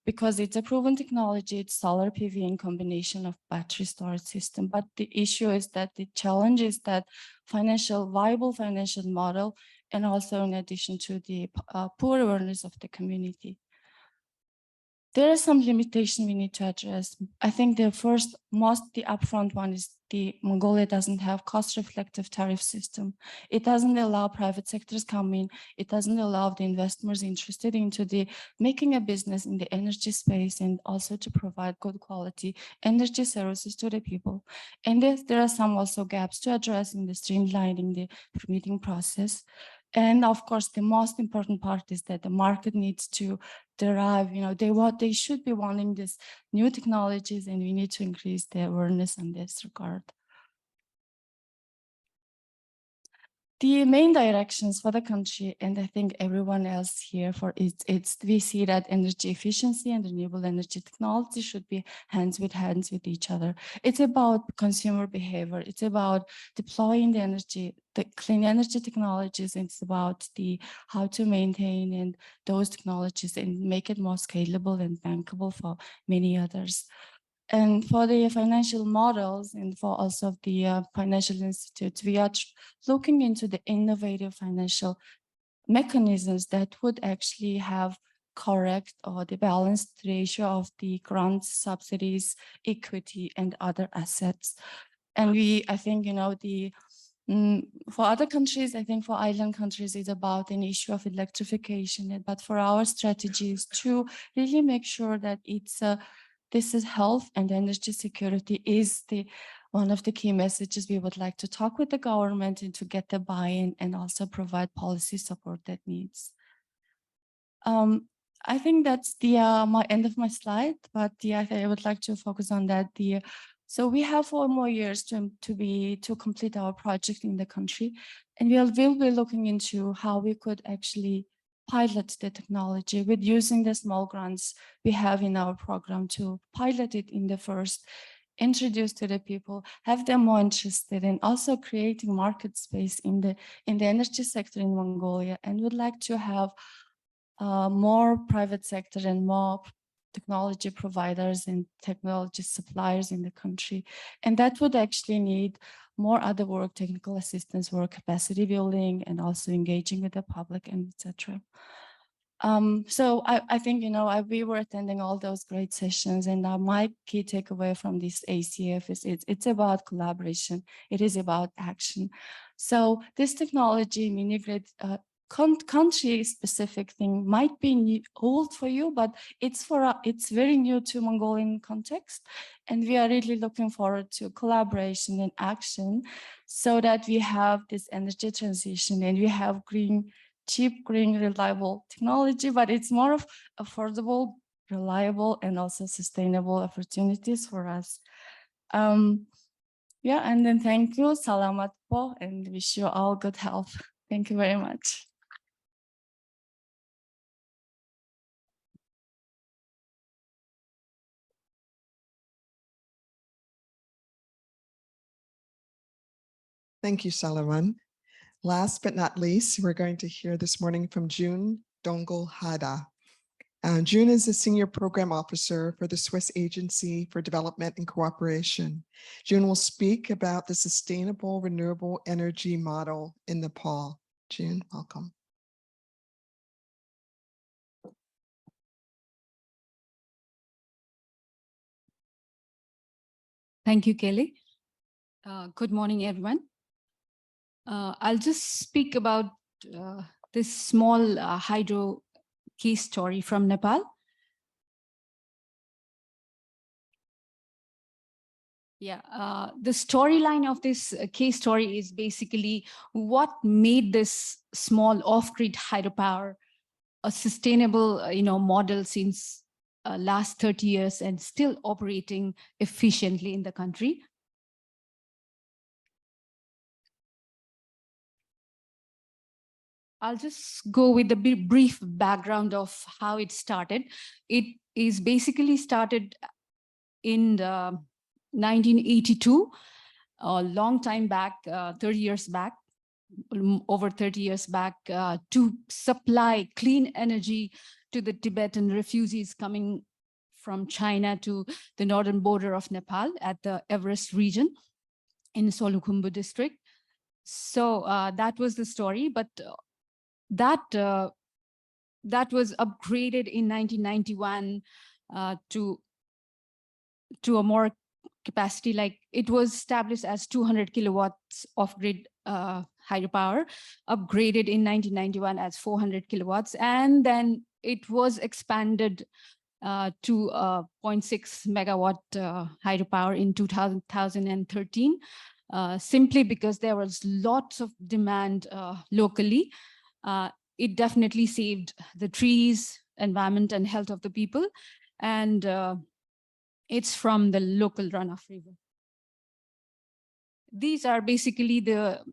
because it's a proven technology, it's solar PV in combination of battery storage system. But the issue is that the challenge is that viable financial model, and also in addition to the poor awareness of the community. There are some limitations we need to address. I think the upfront one is Mongolia doesn't have cost-reflective tariff system. It doesn't allow private sectors come in. It doesn't allow the investors interested into making a business in the energy space, and also to provide good quality energy services to the people. And there are some also gaps to address in the streamlining the permitting process. And of course, the most important part is that the market needs to derive, they should be wanting these new technologies, and we need to increase the awareness in this regard. The main directions for the country, and I think everyone else here we see that energy efficiency and renewable energy technology should be hands with each other. It's about consumer behavior. It's about deploying the clean energy technologies. It's about how to maintain and those technologies and make it more scalable and bankable for many others. And for the financial models, and for also the financial institutes, we are looking into the innovative financial mechanisms that would actually have correct or the balanced ratio of the grants, subsidies, equity, and other assets. And I think, for other countries, I think for island countries, it's about an issue of electrification. But for our strategies to really make sure that this is health and energy security is one of the key messages we would like to talk with the government and to get the buy-in, and also provide policy support that needs. I think that's the my end of my slide, but yeah, I would like to focus on that. So we have 4 more years to complete our project in the country, and we'll be looking into how we could actually pilot the technology with using the small grants we have in our program to pilot it in the first, introduce to the people, have them more interested, and also creating market space in the energy sector in Mongolia, and would like to have more private sector and more technology providers and technology suppliers in the country. And that would actually need more other work, technical assistance work, capacity building, and also engaging with the public, and etc. So I think, we were attending all those great sessions, and my key takeaway from this ACF is it's about collaboration. It is about action. So this technology, mini grid, country specific thing might be old for you, but it's very new to Mongolian context. And we are really looking forward to collaboration and action so that we have this energy transition and we have cheap, green, reliable technology, but it's more of affordable, reliable, and also sustainable opportunities for us. Yeah, and then thank you, Salamat po, and wish you all good health. Thank you very much. Thank you, Salaman. Last but not least, we're going to hear this morning from June Dongol Hada. June is a senior program officer for the Swiss Agency for Development and Cooperation. June will speak about the sustainable renewable energy model in Nepal. June, welcome. Thank you, Kelly. Good morning, everyone. I'll just speak about this small hydro case story from Nepal. Yeah, the storyline of this case story is basically what made this small off-grid hydropower a sustainable, model since last 30 years and still operating efficiently in the country. I'll just go with the brief background of how it started. It is basically started in the 1982, a long time back, 30 years back, over 30 years back, to supply clean energy to the Tibetan refugees coming from China to the northern border of Nepal at the Everest region in Solukhumbu district. So that was the story, but that was upgraded in 1991 to a more capacity, like it was established as 200 kilowatts of grid hydropower, upgraded in 1991 as 400 kilowatts, and then it was expanded to 0.6 megawatt hydropower in 2013, simply because there was lots of demand locally. It definitely saved the trees, environment, and health of the people. And it's from the local runoff river. These are basically the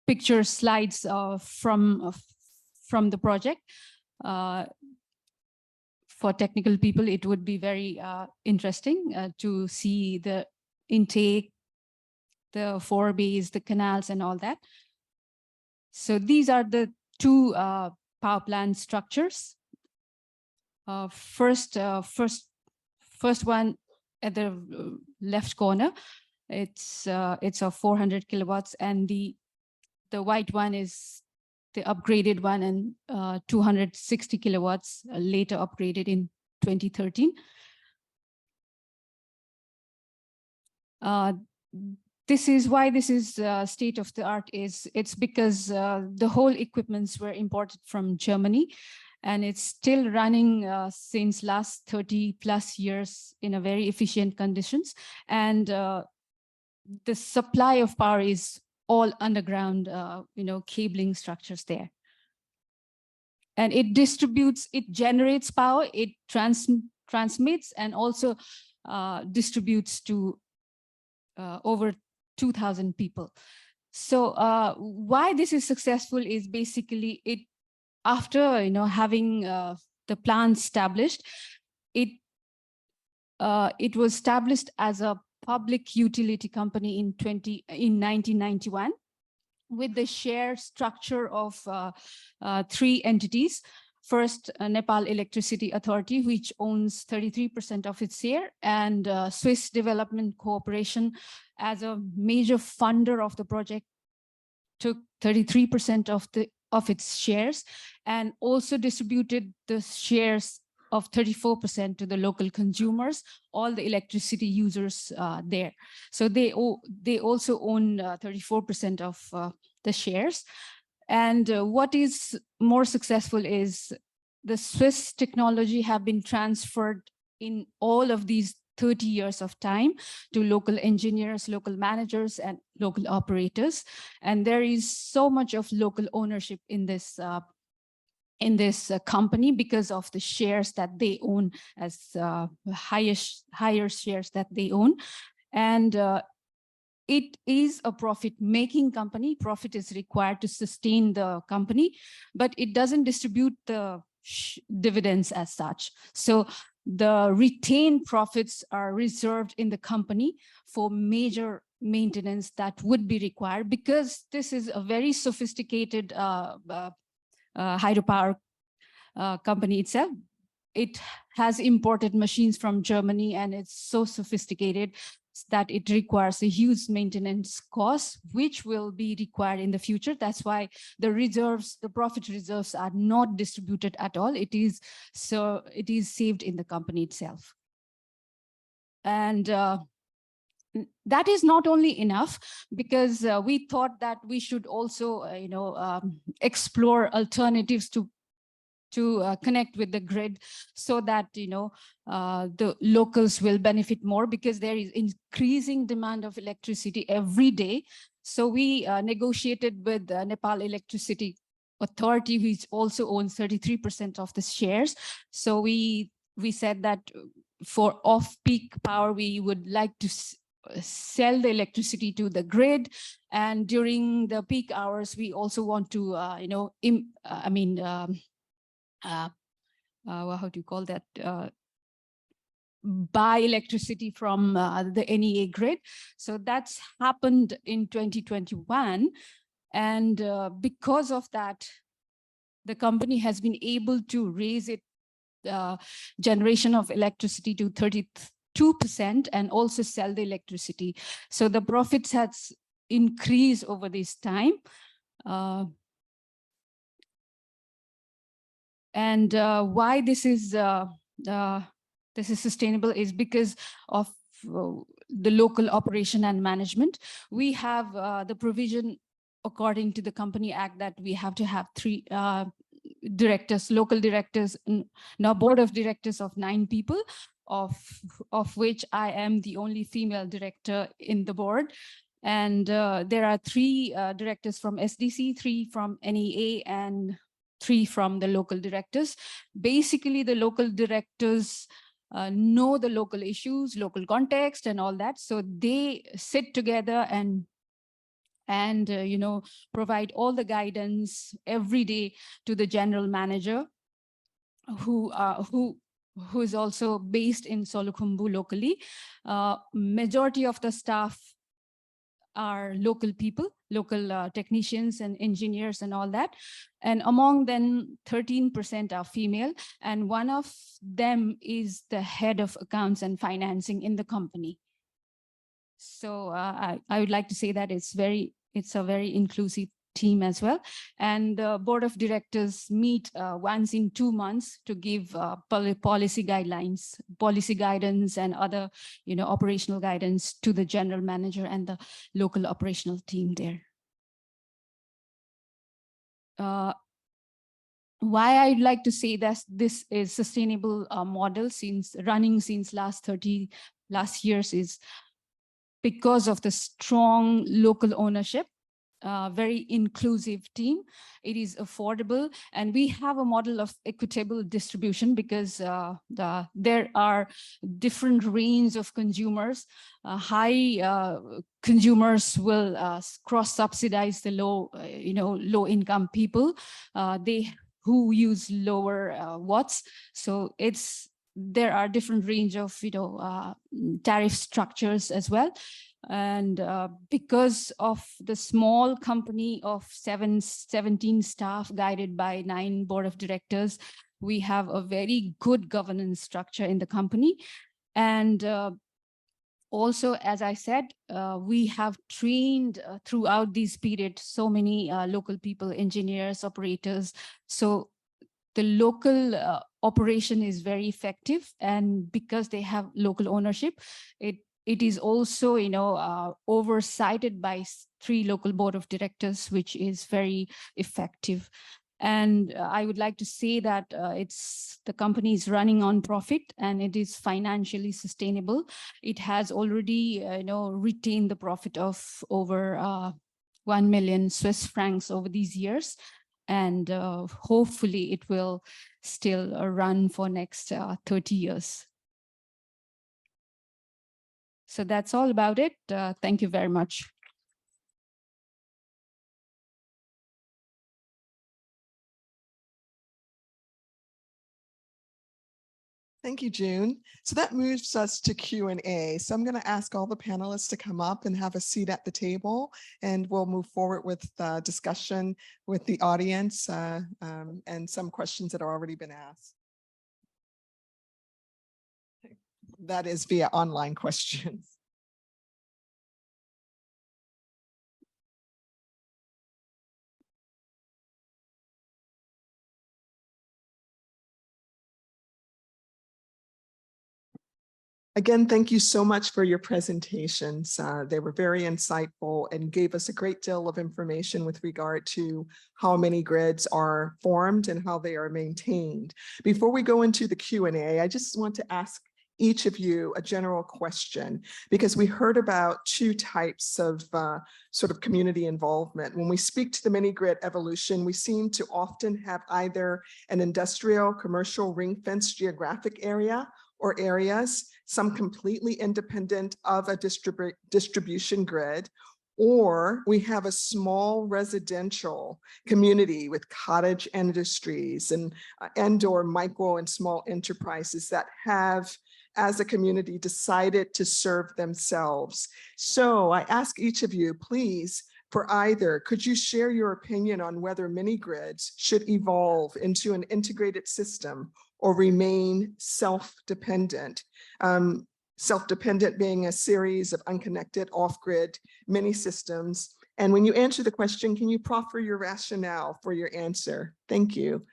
picture slides from the project. For technical people, it would be very interesting to see the intake, the forebays, the canals, and all that. So these are the two power plant structures. First one at the left corner, it's a 400 kilowatts, and the white one is the upgraded one, and 260 kilowatts, later upgraded in 2013. This is why this is state of the art. It's because the whole equipments were imported from Germany, and it's still running since last 30 plus years in a very efficient conditions. And the supply of power is all underground, cabling structures there. and it distributes, it generates power, it transmits, and also distributes to over 2,000 people. So why this is successful is basically it, after having the plant established, it was established as a public utility company in 1991 with the share structure of 3 entities. First, Nepal Electricity Authority, which owns 33% of its share, and Swiss Development Corporation, as a major funder of the project, took 33% of its shares, and also distributed the shares of 34% to the local consumers, all the electricity users there. So they also own 34% of the shares. And what is more successful is the Swiss technology have been transferred in all of these 30 years of time to local engineers, local managers, and local operators. And there is so much of local ownership in this company because of the shares that they own, as higher shares that they own. And it is a profit-making company. Profit is required to sustain the company, but it doesn't distribute the dividends as such. So the retained profits are reserved in the company for major maintenance that would be required, because this is a very sophisticated hydropower company itself. It has imported machines from Germany, and it's so sophisticated that it requires a huge maintenance cost, which will be required in the future. That's why the reserves, the profit reserves, are not distributed at all. It is saved in the company itself. And that is not only enough, because we thought that we should also explore alternatives to connect with the grid, so that the locals will benefit more, because there is increasing demand of electricity every day. So we negotiated with Nepal Electricity Authority, which also owns 33% of the shares. So we said that for off-peak power, we would like to sell the electricity to the grid, and during the peak hours, we also want to how do you call that? Buy electricity from the NEA grid. So that's happened in 2021. And because of that, the company has been able to raise its generation of electricity to 32% and also sell the electricity. So the profits has increased over this time. And why this is sustainable is because of the local operation and management. We have the provision according to the Company Act that we have to have 3 directors, local directors, now board of directors of 9 people, of which I am the only female director in the board. And there are 3 directors from SDC, 3 from NEA, and 3 from the local directors. Basically, the local directors know the local issues, local context, and all that. So they sit together and provide all the guidance every day to the general manager, who is also based in Solukhumbu locally. Majority of the staff are local people, local technicians and engineers and all that. And among them, 13% are female. And one of them is the head of accounts and financing in the company. So I would like to say that it's a very inclusive team as well. And the board of directors meet once in 2 months to give policy guidelines, policy guidance, and other operational guidance to the general manager and the local operational team there. Why I'd like to say that this is sustainable model running since last 30+ years is because of the strong local ownership. very inclusive team. It is affordable, and we have a model of equitable distribution because there are different range of consumers. High consumers will cross-subsidize the low income people. They who use lower watts. So there are different range of tariff structures as well. And because of the small company of 17 staff guided by 9 board of directors, we have a very good governance structure in the company. And also, as I said, we have trained throughout this period so many local people, engineers, operators. So the local operation is very effective, and because they have local ownership, it is also oversighted by 3 local board of directors, which is very effective. And I would like to say that the company is running on profit, and it is financially sustainable. It has already retained the profit of over 1 million Swiss francs over these years. And hopefully it will still run for next 30 years. So that's all about it. Thank you very much. Thank you, June. So that moves us to Q&A. So I'm going to ask all the panelists to come up and have a seat at the table, and we'll move forward with discussion with the audience and some questions that have already been asked. That is via online questions. Again, thank you so much for your presentations. They were very insightful and gave us a great deal of information with regard to how mini grids are formed and how they are maintained. Before we go into the Q&A, I just want to ask each of you a general question, because we heard about 2 types of sort of community involvement. When we speak to the mini grid evolution, we seem to often have either an industrial, commercial, ring-fenced geographic area or areas, some completely independent of a distribution grid, or we have a small residential community with cottage industries and or micro and small enterprises that have, as a community, decided to serve themselves. So I ask each of you, please, for either, could you share your opinion on whether mini grids should evolve into an integrated system or remain self-dependent? Self-dependent being a series of unconnected off-grid mini systems. And when you answer the question, can you proffer your rationale for your answer? Thank you.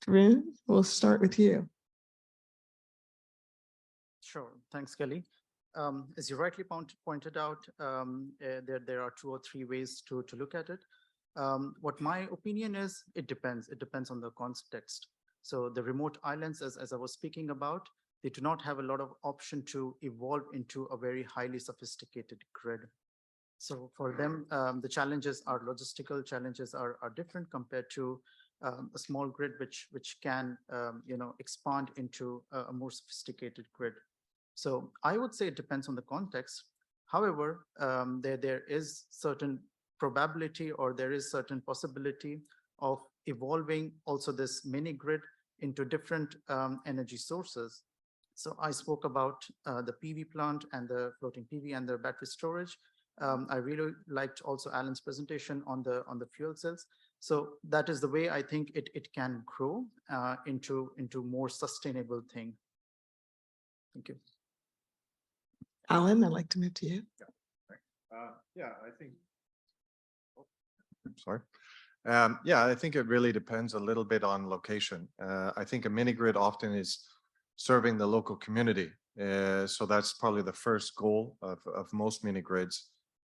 Tarun, we'll start with you. Sure, thanks, Kelly. As you rightly pointed out, there are 2 or 3 ways to look at it. What my opinion is, it depends. It depends on the context. So the remote islands, as I was speaking about, they do not have a lot of option to evolve into a very highly sophisticated grid. So for them, the challenges are logistical challenges are different compared to a small grid, which can expand into a more sophisticated grid. So I would say it depends on the context. However, there is certain probability, or there is certain possibility of evolving also this mini grid into different energy sources. So I spoke about the PV plant and the floating PV and the battery storage. I really liked also Alan's presentation on the fuel cells. So that is the way I think it can grow into more sustainable thing. Thank you. Alan, I'd like to move to you. Yeah, I think. Oh, sorry. Yeah, I think it really depends a little bit on location. I think a mini grid often is serving the local community. So that's probably the first goal of most mini grids.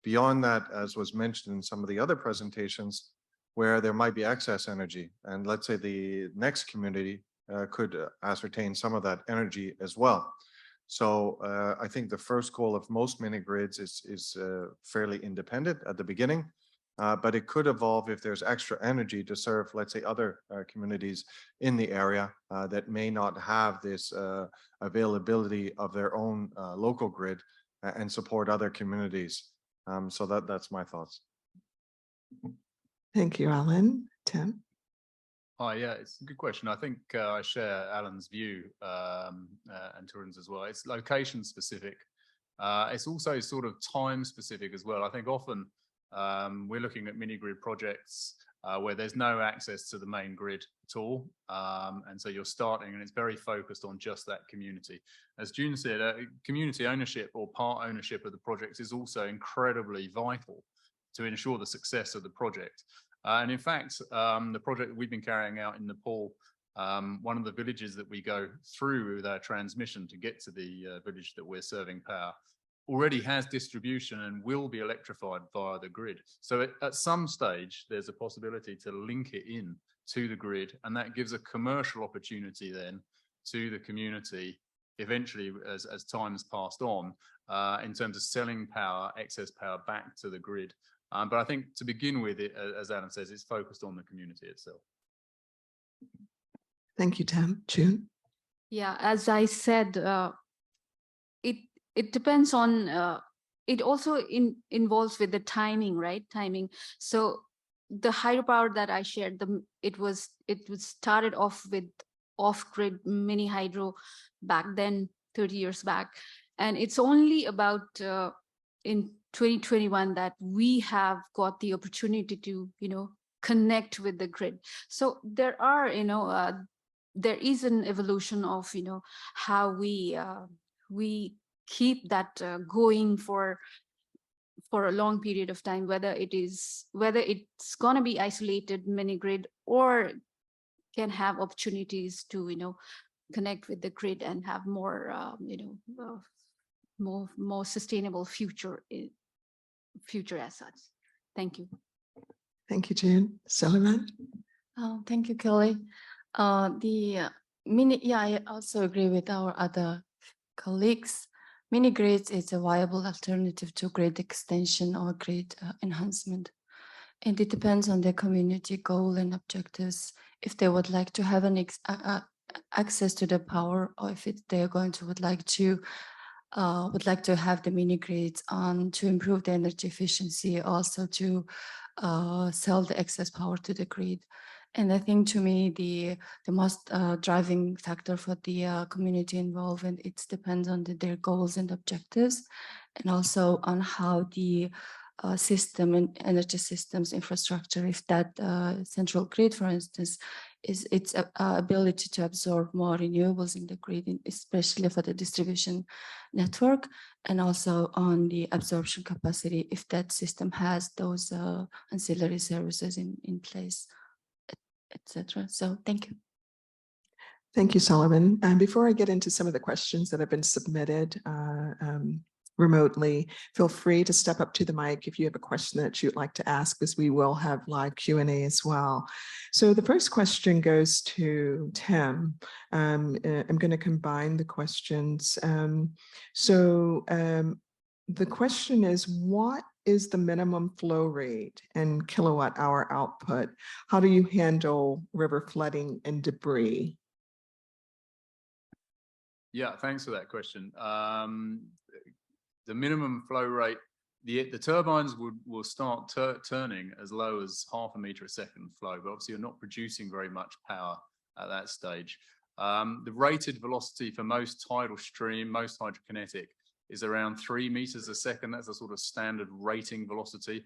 Beyond that, as was mentioned in some of the other presentations, where there might be excess energy, and let's say the next community could ascertain some of that energy as well. So I think the first goal of most mini grids is fairly independent at the beginning, but it could evolve if there's extra energy to serve, let's say, other communities in the area that may not have this availability of their own local grid and support other communities. So that's my thoughts. Thank you, Alan. Tim? Oh, yeah, it's a good question. I think I share Alan's view and Turin's as well. It's location specific. It's also sort of time specific as well. I think often we're looking at mini grid projects where there's no access to the main grid at all. And so you're starting and it's very focused on just that community. As June said, community ownership or part ownership of the project is also incredibly vital to ensure the success of the project. And in fact, the project that we've been carrying out in Nepal, one of the villages that we go through with our transmission to get to the village that we're serving power already has distribution and will be electrified via the grid. So at some stage, there's a possibility to link it in to the grid, and that gives a commercial opportunity then to the community eventually as time's passed on in terms of selling power, excess power back to the grid. But I think to begin with, as Alan says, it's focused on the community itself. Thank you, Tim. June? Yeah, as I said, it depends on, it also involves with the timing, right? Timing. So the hydropower that I shared, it was started off with off-grid mini hydro back then, 30 years back. And it's only about in 2021 that we have got the opportunity to, connect with the grid. So there are, there is an evolution of, how we keep that going for a long period of time, whether it's going to be isolated mini grid or can have opportunities to, connect with the grid and have more, more sustainable future as such. Thank you. Thank you, June. Sullivan? Thank you, Kelly. I also agree with our other colleagues. Mini grids is a viable alternative to grid extension or grid enhancement. And it depends on the community goal and objectives. If they would like to have an access to the power, or if would like to have the mini grids on to improve the energy efficiency, also to sell the excess power to the grid. And I think to me, the most driving factor for the community involvement, it depends on their goals and objectives, and also on how the system and energy systems infrastructure, if that central grid, for instance, is its ability to absorb more renewables in the grid, especially for the distribution network, and also on the absorption capacity, if that system has those ancillary services in place, etc. So thank you. Thank you, Sullivan. And before I get into some of the questions that have been submitted remotely, feel free to step up to the mic if you have a question that you'd like to ask, because we will have live Q&A as well. So the first question goes to Tim. I'm going to combine the questions. The question is, what is the minimum flow rate and kilowatt hour output? How do you handle river flooding and debris? Yeah, thanks for that question. The minimum flow rate, the turbines will start turning as low as 0.5 meter a second flow, but obviously you're not producing very much power at that stage. The rated velocity for most tidal stream, most hydrokinetic, is around 3 meters a second. That's a sort of standard rating velocity.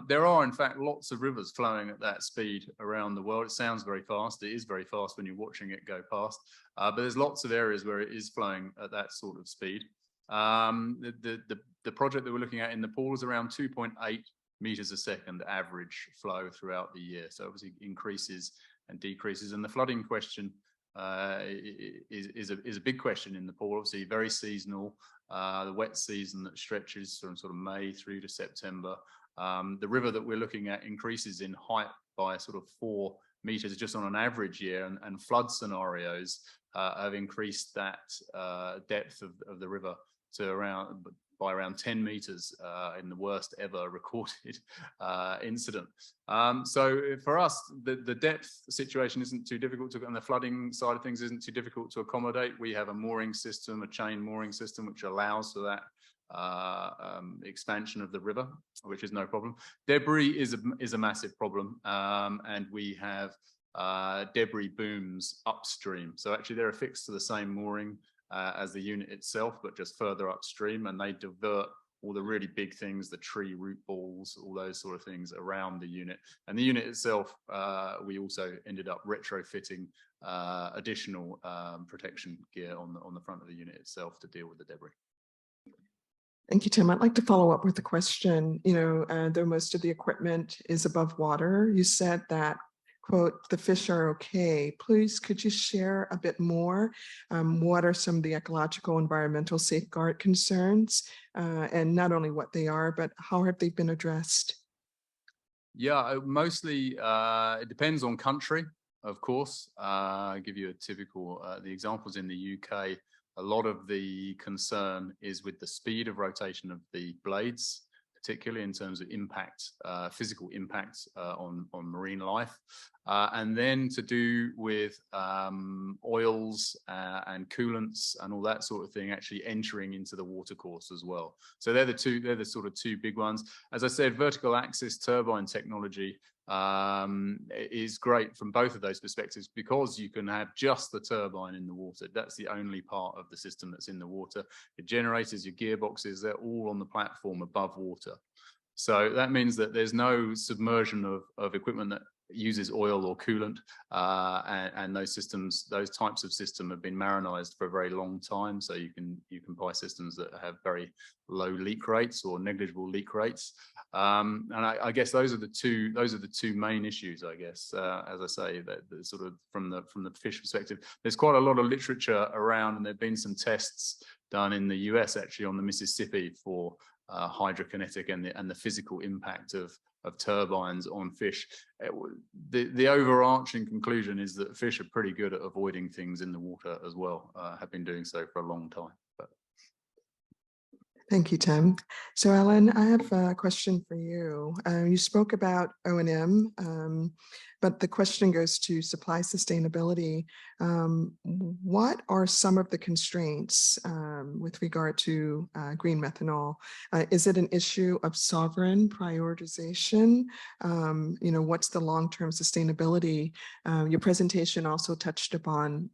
There are, in fact, lots of rivers flowing at that speed around the world. It sounds very fast. It is very fast when you're watching it go past. But there's lots of areas where it is flowing at that sort of speed. The project that we're looking at in Nepal is around 2.8 meters a second average flow throughout the year. So obviously increases and decreases. And the flooding question is a big question in Nepal. Obviously very seasonal. The wet season that stretches from sort of May through to September. The river that we're looking at increases in height by sort of 4 meters just on an average year, and flood scenarios have increased that depth of the river to around by around 10 meters in the worst ever recorded incident. So for us, the depth situation isn't too difficult to, and the flooding side of things isn't too difficult to accommodate. We have a mooring system, a chain mooring system, which allows for that expansion of the river, which is no problem. Debris is a massive problem, and we have debris booms upstream. So actually they're affixed to the same mooring as the unit itself, but just further upstream, and they divert all the really big things, the tree root balls, all those sort of things around the unit. And the unit itself, we also ended up retrofitting additional protection gear on the front of the unit itself to deal with the debris. Thank you, Tim. I'd like to follow up with a question. Though most of the equipment is above water, you said that, quote, the fish are okay. Please, could you share a bit more? What are some of the ecological environmental safeguard concerns? And not only what they are, but how have they been addressed? Yeah, mostly it depends on country, of course. I'll give you a typical, the examples in the UK. A lot of the concern is with the speed of rotation of the blades, particularly in terms of impact, physical impact on marine life, and then to do with oils and coolants and all that sort of thing actually entering into the watercourse as well. So they're the sort of two big ones. As I said, vertical axis turbine technology is great from both of those perspectives, because you can have just the turbine in the water. That's the only part of the system that's in the water. Your generators, your gearboxes, they're all on the platform above water. So that means that there's no submersion of equipment that uses oil or coolant, and those systems, those types of systems have been marinized for a very long time. So you can buy systems that have very low leak rates or negligible leak rates. And I guess those are the two main issues, I guess. As I say, that sort of from the fish perspective, there's quite a lot of literature around, and there've been some tests done in the US actually on the Mississippi for hydrokinetic and the physical impact of turbines on fish. The overarching conclusion is that fish are pretty good at avoiding things in the water as well, have been doing so for a long time. Thank you, Tim. So Ellen, I have a question for you. You spoke about O&M, but the question goes to supply sustainability. What are some of the constraints with regard to green methanol? Is it an issue of sovereign prioritization? What's the long-term sustainability? Your presentation also touched upon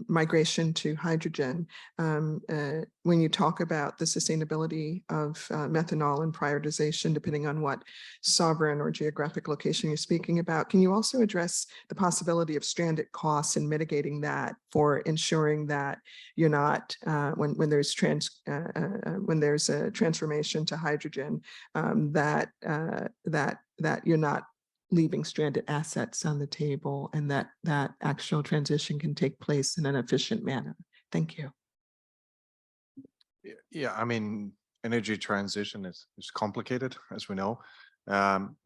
migration to hydrogen. When you talk about the sustainability of methanol and prioritization, depending on what sovereign or geographic location you're speaking about, can you also address the possibility of stranded costs and mitigating that for ensuring that you're not, when there's a transformation to hydrogen, that you're not leaving stranded assets on the table, and that actual transition can take place in an efficient manner? Thank you. Yeah, I mean, energy transition is complicated, as we know.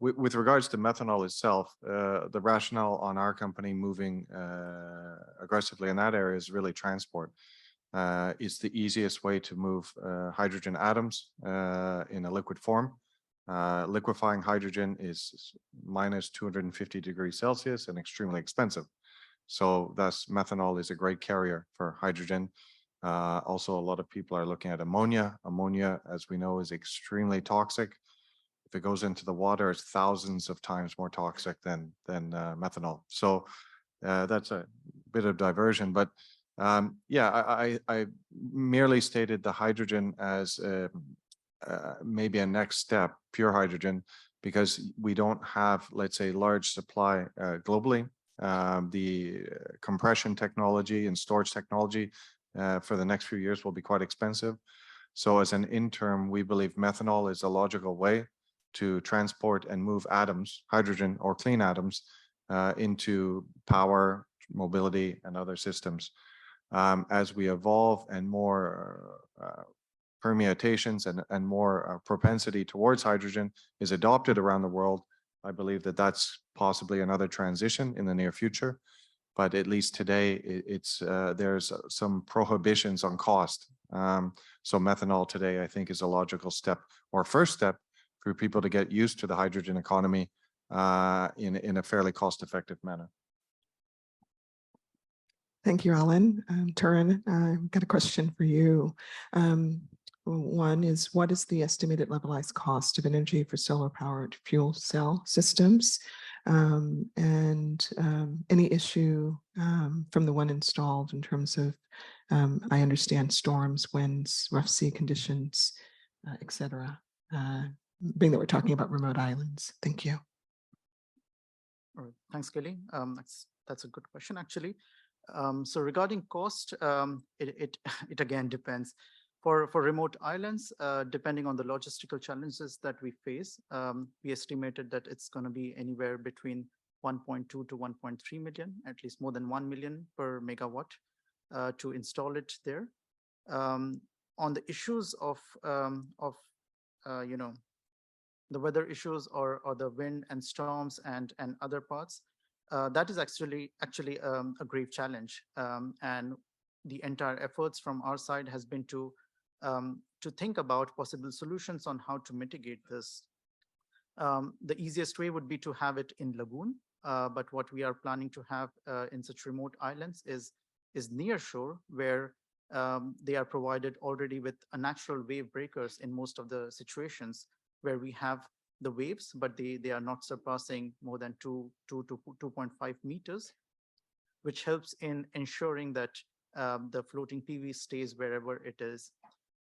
With regards to methanol itself, the rationale on our company moving aggressively in that area is really transport. It's the easiest way to move hydrogen atoms in a liquid form. Liquefying hydrogen is minus 250 degrees Celsius and extremely expensive. So thus methanol is a great carrier for hydrogen. Also, a lot of people are looking at ammonia. Ammonia, as we know, is extremely toxic. If it goes into the water, it's thousands of times more toxic than methanol. So that's a bit of diversion. But yeah, I merely stated the hydrogen as maybe a next step, pure hydrogen, because we don't have, let's say, large supply globally. The compression technology and storage technology for the next few years will be quite expensive. So as an interim, we believe methanol is a logical way to transport and move atoms, hydrogen or clean atoms, into power, mobility, and other systems. As we evolve and more permutations and more propensity towards hydrogen is adopted around the world, I believe that that's possibly another transition in the near future. but at least today there's some prohibitions on cost. So methanol today, I think, is a logical step or first step for people to get used to the hydrogen economy in a fairly cost-effective manner. Thank you, Alan. Turan, I've got a question for you. One is, what is the estimated levelized cost of energy for solar-powered fuel cell systems? And any issue from the one installed in terms of, I understand, storms, winds, rough sea conditions, et cetera, being that we're talking about remote islands. Thank you. All right. Thanks, Kelly. That's a good question, actually. So regarding cost, it again depends. For remote islands, depending on the logistical challenges that we face, we estimated that it's going to be anywhere between 1.2 to 1.3 million, at least more than 1 million per megawatt to install it there. On the issues of the weather issues or the wind and storms and other parts, that is actually a grave challenge. And the entire efforts from our side has been to think about possible solutions on how to mitigate this. The easiest way would be to have it in lagoon, but what we are planning to have in such remote islands is near shore, where they are provided already with a natural wave breakers in most of the situations where we have the waves, but they are not surpassing more than 2 to 2.5 meters, which helps in ensuring that the floating PV stays wherever it is.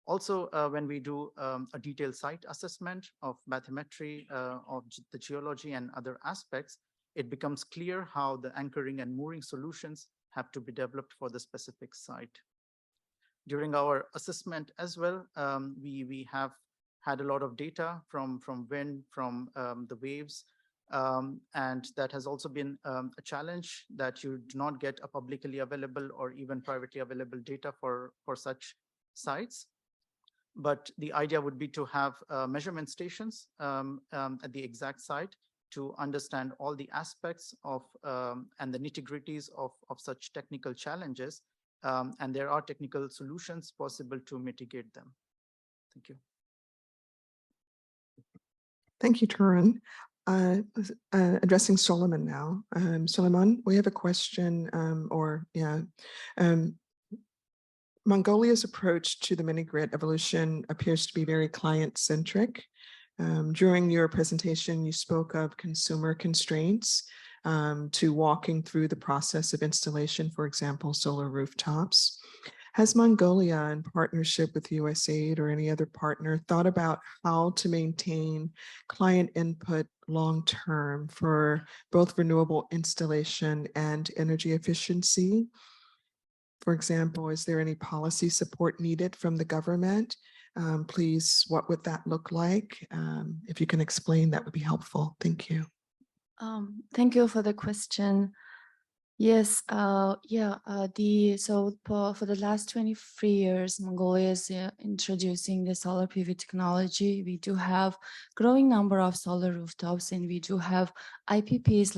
Also, when we do a detailed site assessment of bathymetry, of the geology and other aspects, it becomes clear how the anchoring and mooring solutions have to be developed for the specific site. During our assessment as well, we have had a lot of data from wind, from the waves, and that has also been a challenge, that you do not get a publicly available or even privately available data for such sites. But the idea would be to have measurement stations at the exact site to understand all the aspects of and the nitty-gritties of such technical challenges. And there are technical solutions possible to mitigate them. Thank you. Thank you, Turan. Addressing Solomon now. Solomon, we have a question, Mongolia's approach to the mini-grid evolution appears to be very client-centric. During your presentation, you spoke of consumer constraints to walking through the process of installation, for example, solar rooftops. Has Mongolia, in partnership with USAID or any other partner, thought about how to maintain client input long-term for both renewable installation and energy efficiency? For example, is there any policy support needed from the government? Please, what would that look like? If you can explain, that would be helpful. Thank you. Thank you for the question. Yes, for the last 23 years, Mongolia is introducing the solar PV technology. We do have growing number of solar rooftops, and we do have IPPs,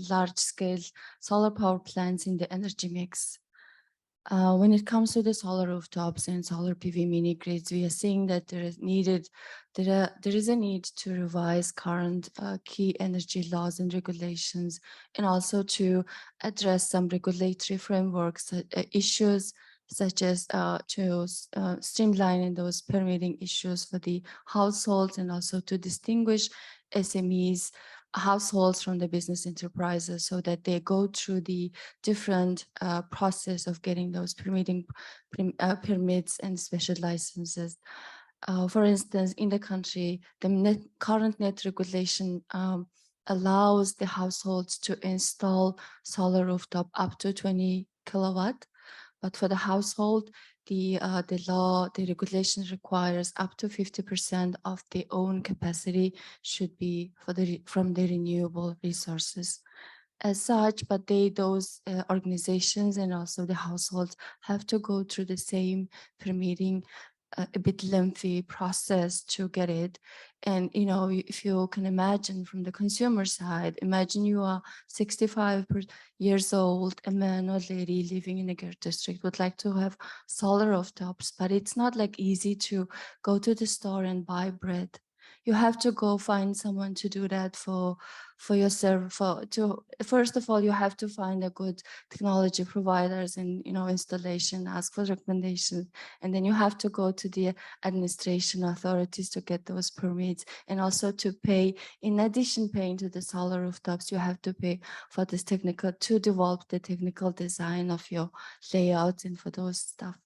large scale solar power plants in the energy mix. When it comes to the solar rooftops and solar PV mini grids, we are seeing that there is a need to revise current key energy laws and regulations, and also to address some regulatory frameworks issues, such as to streamlining those permitting issues for the households, and also to distinguish SMEs, households from the business enterprises, so that they go through the different process of getting those permits and special licenses. For instance, in the country, the current net regulation allows the households to install solar rooftop up to 20 kilowatt. But for the household, the regulation requires up to 50% of the own capacity should be from the renewable resources. As such, but those organizations and also the households have to go through the same permitting a bit lengthy process to get it. And, you know, if you can imagine from the consumer side, imagine you are 65 years old, a man or lady living in a Gert district would like to have solar rooftops, but it's not like easy to go to the store and buy bread. You have to go find someone to do that for yourself. First of all, you have to find a good technology providers and, you know, installation, ask for recommendations, and then you have to go to the administration authorities to get those permits, and also to pay. In addition, paying to the solar rooftops, you have to pay for this to develop the technical design of your layouts and for those stuff.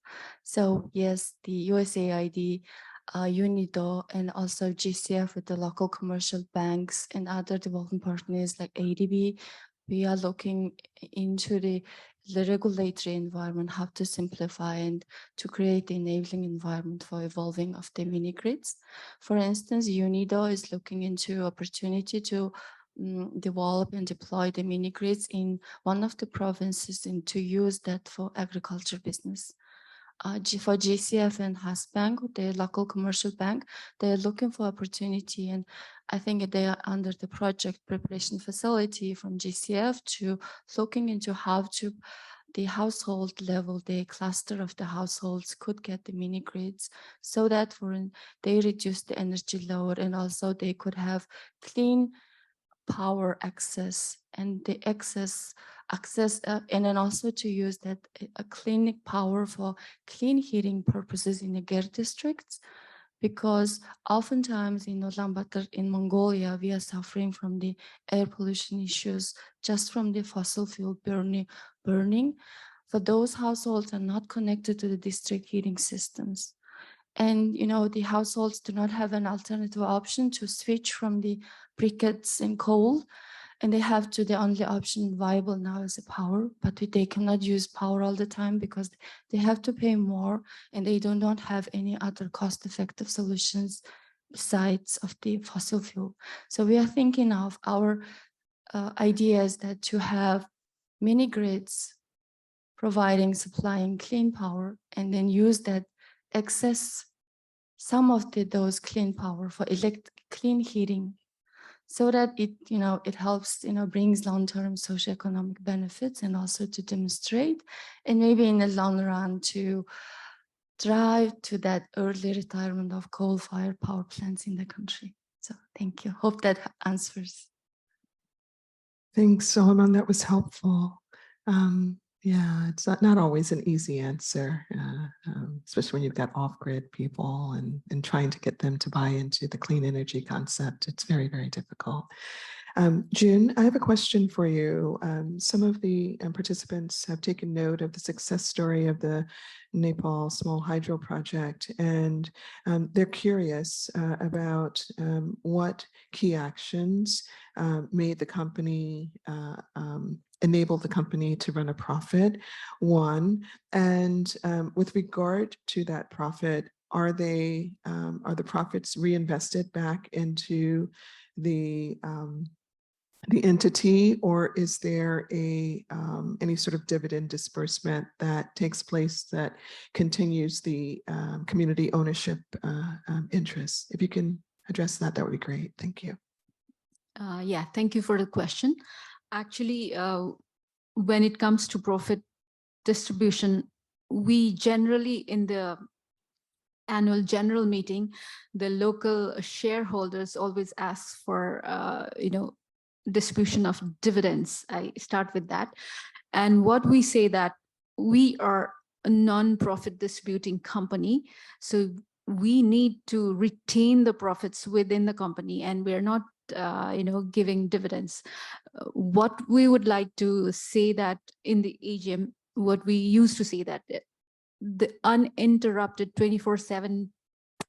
So yes, the USAID, UNIDO, and also GCF with the local commercial banks and other development partners like ADB, we are looking into the regulatory environment, how to simplify and to create the enabling environment for evolving of the mini grids. For instance, UNIDO is looking into opportunity to develop and deploy the mini grids in one of the provinces and to use that for agriculture business. For GCF and Hasbank, the local commercial bank, they're looking for opportunity, and I think they are under the project preparation facility from GCF to looking into how to the household level, the cluster of the households could get the mini grids so that they reduce the energy load, and also they could have clean power access and the access and then also to use that a clean power for clean heating purposes in the Gert districts, because oftentimes in Ulaanbaatar in Mongolia we are suffering from the air pollution issues just from the fossil fuel burning. For those households are not connected to the district heating systems. And, you know, the households do not have an alternative option to switch from the briquettes and coal. And they have to, the only option viable now is the power, but they cannot use power all the time because they have to pay more and they do not have any other cost-effective solutions besides of the fossil fuel. So we are thinking of our ideas that to have mini grids providing, supplying clean power, and then use that excess some of those clean power for clean heating, so that it, you know, it helps, you know, brings long-term socioeconomic benefits, and also to demonstrate, and maybe in the long run to drive to that early retirement of coal-fired power plants in the country. So thank you. Hope that answers. Thanks, Solomon. That was helpful. Yeah, it's not always an easy answer, especially when you've got off-grid people and trying to get them to buy into the clean energy concept. It's very, very difficult. June, I have a question for you. Some of the participants have taken note of the success story of the Nepal Small Hydro Project, and they're curious about what key actions made the company enable the company to run a profit, one, and with regard to that profit, are the profits reinvested back into the entity, or is there any sort of dividend disbursement that takes place that continues the community ownership interests? If you can address that, that would be great. Thank you. Yeah, thank you for the question. Actually, when it comes to profit distribution, we generally in the annual general meeting, the local shareholders always ask for, distribution of dividends. I start with that. And what we say that we are a non-profit distributing company. So we need to retain the profits within the company, and we're not giving dividends. What we would like to say that in the AGM, what we used to say that the uninterrupted 24/7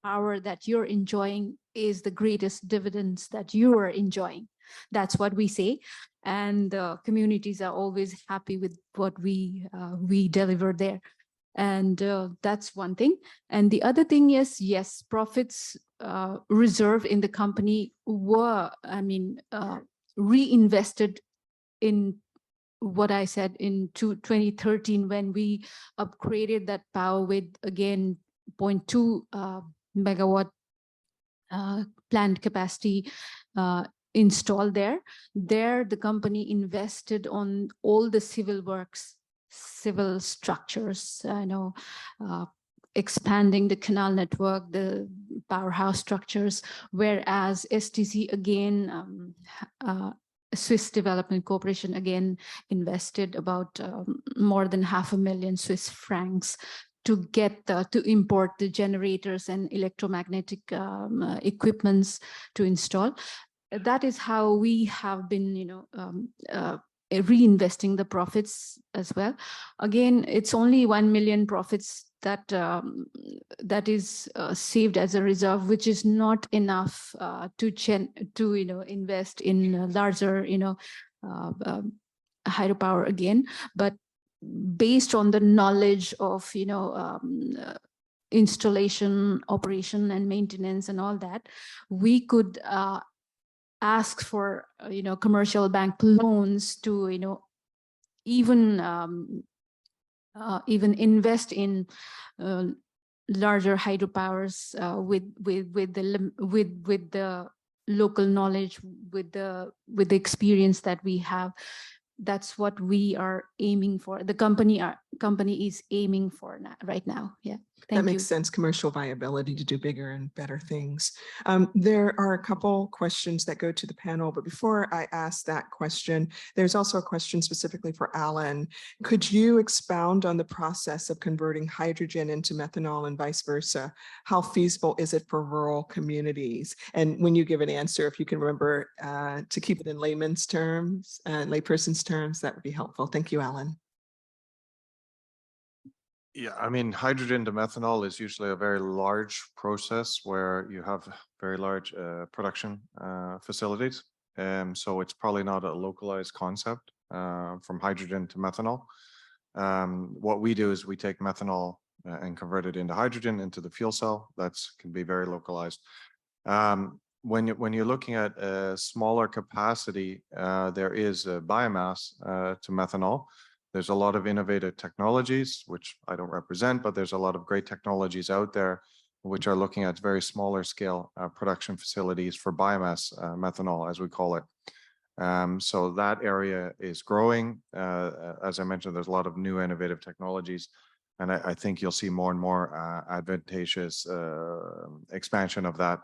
power that you're enjoying is the greatest dividends that you are enjoying. That's what we say. And communities are always happy with what we deliver there. And that's one thing. And the other thing is, yes, profits reserved in the company were, reinvested in what I said in 2013, when we upgraded that power with, again, 0.2 megawatt plant capacity installed there. There, the company invested on all the civil works, civil structures, expanding the canal network, the powerhouse structures, whereas STC again, Swiss Development Corporation again invested about more than $500,000 Swiss francs to get to import the generators and electromagnetic equipments to install. That is how we have been, reinvesting the profits as well. Again, it's only 1 million profits that that is saved as a reserve, which is not enough to invest in larger hydropower again. But based on the knowledge of installation, operation, and maintenance, and all that, we could ask for commercial bank loans to even invest in larger hydropowers with the local knowledge, with the experience that we have. That's what we are aiming for. The company is aiming for right now. Yeah. That makes sense, commercial viability to do bigger and better things. There are a couple questions that go to the panel, but before I ask that question, there's also a question specifically for Alan. Could you expound on the process of converting hydrogen into methanol and vice versa? How feasible is it for rural communities? And when you give an answer, if you can remember to keep it in layman's terms, layperson's terms, that would be helpful. Thank you, Alan. Yeah, I mean, hydrogen to methanol is usually a very large process where you have very large production facilities. So it's probably not a localized concept from hydrogen to methanol. What we do is we take methanol and convert it into hydrogen into the fuel cell. That can be very localized. When you're looking at a smaller capacity, there is a biomass to methanol. There's a lot of innovative technologies, which I don't represent, but there's a lot of great technologies out there which are looking at very smaller scale production facilities for biomass methanol, as we call it. So that area is growing. As I mentioned, there's a lot of new innovative technologies, and I think you'll see more and more advantageous expansion of that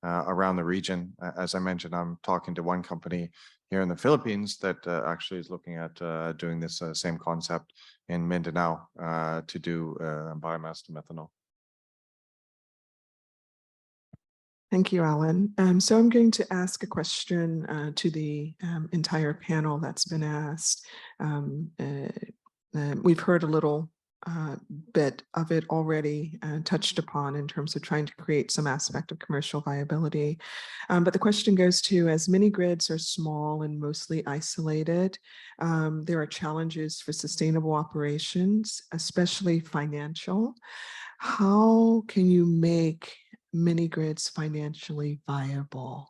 around the region. As I mentioned, I'm talking to one company here in the Philippines that actually is looking at doing this same concept in Mindanao to do biomass to methanol. Thank you, Alan. So I'm going to ask a question to the entire panel that's been asked. We've heard a little bit of it already touched upon in terms of trying to create some aspect of commercial viability. But the question goes to, as mini grids are small and mostly isolated, there are challenges for sustainable operations, especially financial. How can you make mini grids financially viable?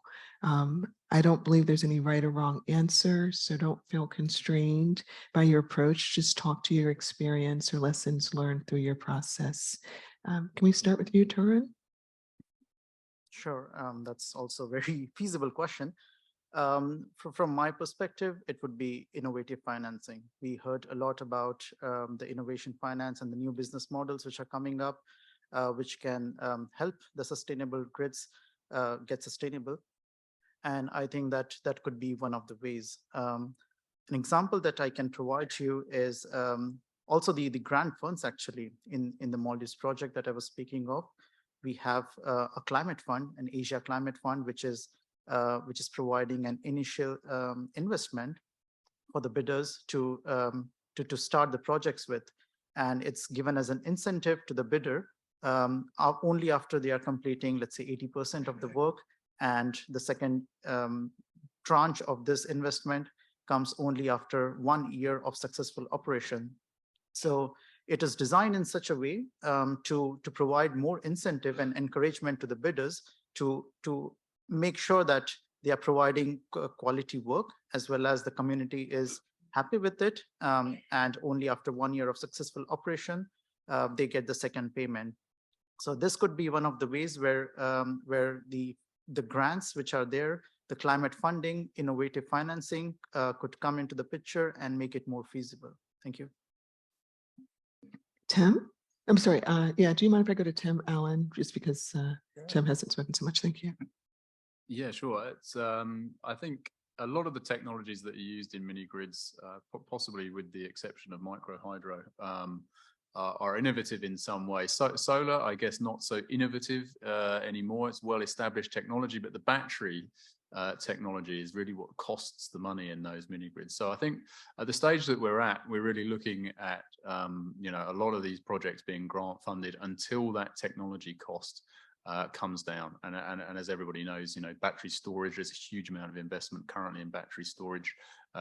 I don't believe there's any right or wrong answer, so don't feel constrained by your approach. Just talk to your experience or lessons learned through your process. Can we start with you, Tarun? Sure, that's also a very feasible question. From my perspective, it would be innovative financing. We heard a lot about the innovation finance and the new business models which are coming up, which can help the sustainable grids get sustainable. And I think that that could be one of the ways. An example that I can provide you is also the grant funds actually in the Maldives project that I was speaking of. We have a climate fund, an Asia Climate Fund, which is providing an initial investment for the bidders to start the projects with. And it's given as an incentive to the bidder only after they are completing, let's say, 80% of the work. And the second tranche of this investment comes only after 1 year of successful operation. So it is designed in such a way to provide more incentive and encouragement to the bidders to make sure that they are providing quality work, as well as the community is happy with it. And only after 1 year of successful operation, they get the second payment. So this could be one of the ways where the grants which are there, the climate funding, innovative financing could come into the picture and make it more feasible. Thank you. Tim? I'm sorry. Yeah, do you mind if I go to Tim Allen, just because Tim hasn't spoken so much? Thank you. Yeah, sure. It's I think a lot of the technologies that are used in mini grids, possibly with the exception of micro hydro, are innovative in some way. Solar, I guess, not so innovative anymore. It's well-established technology, but the battery technology is really what costs the money in those mini grids. So I think at the stage that we're at, we're really looking at a lot of these projects being grant funded until that technology cost comes down. And as everybody knows, battery storage, there's a huge amount of investment currently in battery storage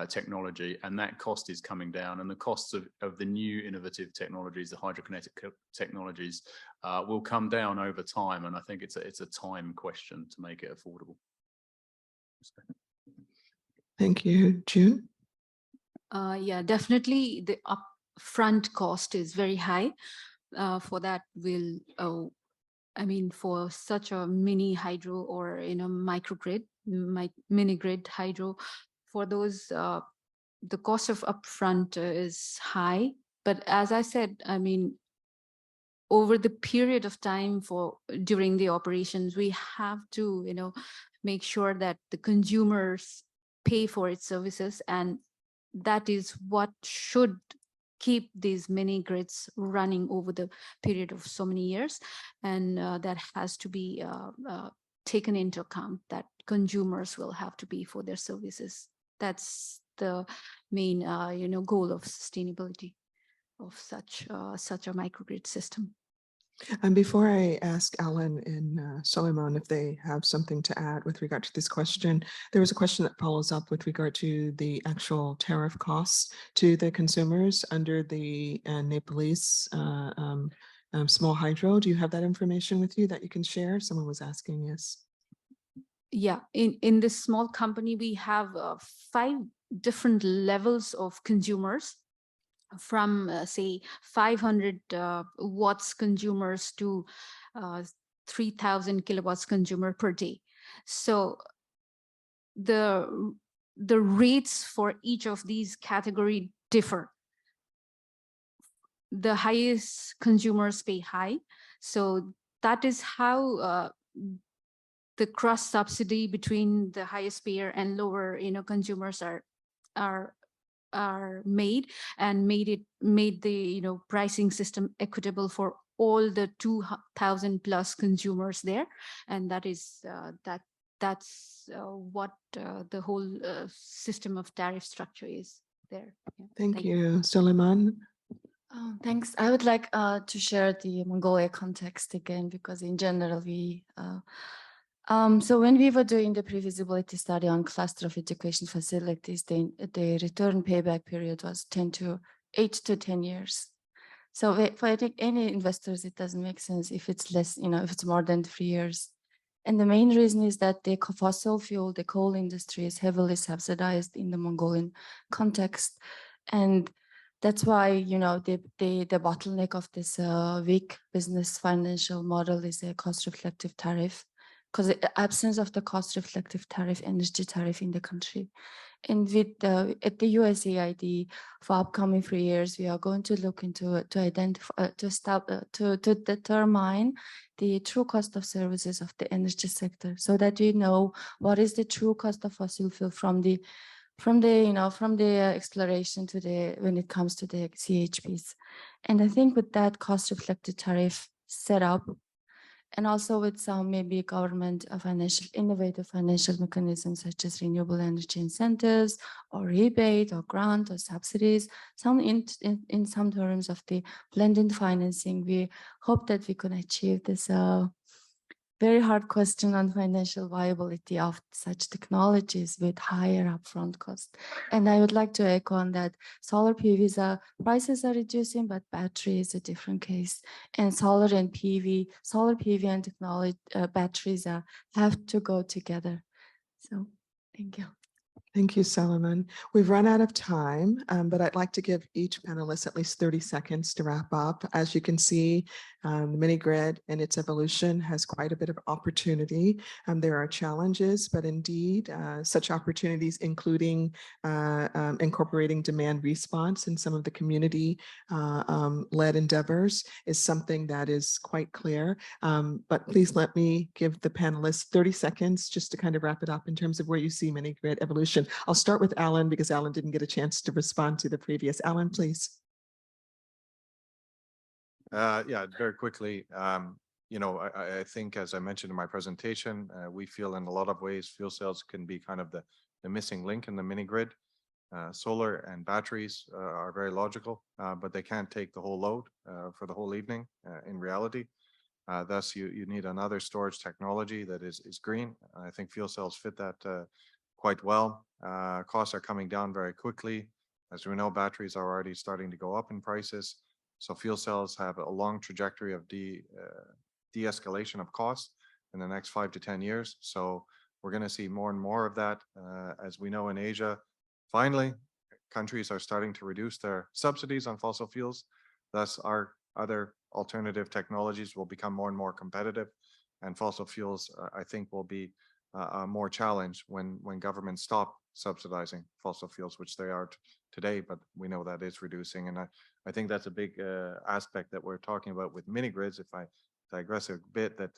technology, and that cost is coming down. And the costs of the new innovative technologies, the hydrokinetic technologies, will come down over time. And I think it's a time question to make it affordable. Thank you. June? Yeah, definitely the upfront cost is very high. For that for such a mini hydro or microgrid, mini grid hydro, for those the cost of upfront is high. But as I said, over the period of time during the operations, we have to make sure that the consumers pay for its services, and that is what should keep these mini grids running over the period of so many years. And that has to be taken into account, that consumers will have to pay for their services. That's the main goal of sustainability of such a microgrid system. And before I ask Alan and Solomon if they have something to add with regard to this question, there was a question that follows up with regard to the actual tariff costs to the consumers under the Nepalese small hydro. Do you have that information with you that you can share? Someone was asking, yes. Yeah, in this small company, we have 5 different levels of consumers, from say 500 watts consumers to 3,000 kilowatts consumer per day. So the rates for each of these category differ. The highest consumers pay high, so that is how the cross subsidy between the highest payer and lower consumers are made, and made the pricing system equitable for all the 2,000 plus consumers there. And that is that's what the whole system of tariff structure is there. Yeah. Thank you. Solomon? Thanks. I would like to share the Mongolia context again, because in general we so when we were doing the pre-feasibility study on cluster of education facilities, the return payback period was 8 to 10 years. So for I think any investors, it doesn't make sense if it's less, if it's more than 3 years. And the main reason is that the fossil fuel, the coal industry is heavily subsidized in the Mongolian context. And that's why, the bottleneck of this weak business financial model is a cost reflective tariff, because the absence of the cost reflective tariff, energy tariff in the country. And with at the USAID for upcoming 3 years, we are going to look into to identify to determine the true cost of services of the energy sector, so that we know what is the true cost of fossil fuel from the exploration to when it comes to the CHPs. And I think with that cost reflective tariff set up, and also with some maybe government innovative financial mechanisms such as renewable energy incentives or rebate or grant or subsidies, some in some terms of the blended financing, we hope that we can achieve this very hard question on financial viability of such technologies with higher upfront cost. And I would like to echo on that. Solar PV prices are reducing, but battery is a different case. And solar PV and technology batteries have to go together. So thank you. Thank you, Solomon. We've run out of time, but I'd like to give each panelist at least 30 seconds to wrap up. As you can see, the mini grid and its evolution has quite a bit of opportunity. There are challenges, but indeed such opportunities, including incorporating demand response in some of the community led endeavors, is something that is quite clear. But please let me give the panelists 30 seconds just to kind of wrap it up in terms of where you see mini grid evolution. I'll start with Alan because Alan didn't get a chance to respond to the previous. Alan, please. Yeah, very quickly. I think, as I mentioned in my presentation, we feel in a lot of ways fuel cells can be kind of the missing link in the mini grid. Solar and batteries are very logical, but they can't take the whole load for the whole evening in reality. Thus, you need another storage technology that is green. I think fuel cells fit that quite well. Costs are coming down very quickly. As we know, batteries are already starting to go up in prices. So fuel cells have a long trajectory of de-escalation of costs in the next 5 to 10 years. So we're going to see more and more of that. As we know in Asia, finally, countries are starting to reduce their subsidies on fossil fuels. Thus, our other alternative technologies will become more and more competitive. And fossil fuels, I think, will be more challenged when governments stop subsidizing fossil fuels, which they are today, but we know that is reducing. And I think that's a big aspect that we're talking about with mini grids. If I digress a bit, that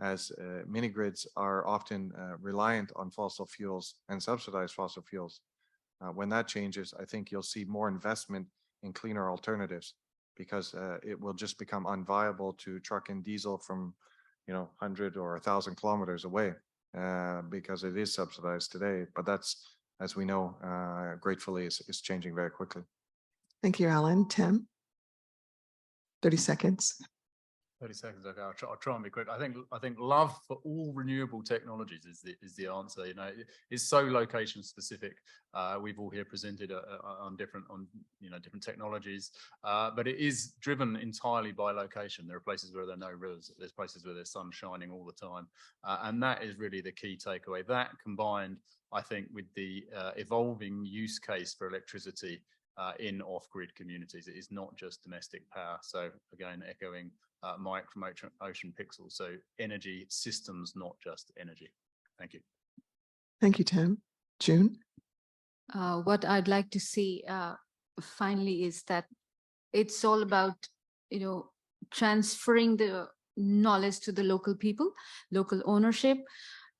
as mini grids are often reliant on fossil fuels and subsidized fossil fuels, when that changes, I think you'll see more investment in cleaner alternatives, because it will just become unviable to truck in diesel from 100 or 1,000 kilometers away. Because it is subsidized today, but that's, as we know, gratefully is changing very quickly. Thank you, Alan. Tim, 30 seconds. 30 seconds. Okay, I'll try and be quick. I think love for all renewable technologies is the answer. It's so location specific. We've all here presented on different technologies, but it is driven entirely by location. There are places where there are no rivers. There's places where there's sun shining all the time, and that is really the key takeaway. That combined, I think, with the evolving use case for electricity in off-grid communities. It is not just domestic power. So again, echoing Mike from Ocean Pixel. So energy systems, not just energy. Thank you. Thank you, Tim. June? What I'd like to see finally is that it's all about, transferring the knowledge to the local people, local ownership,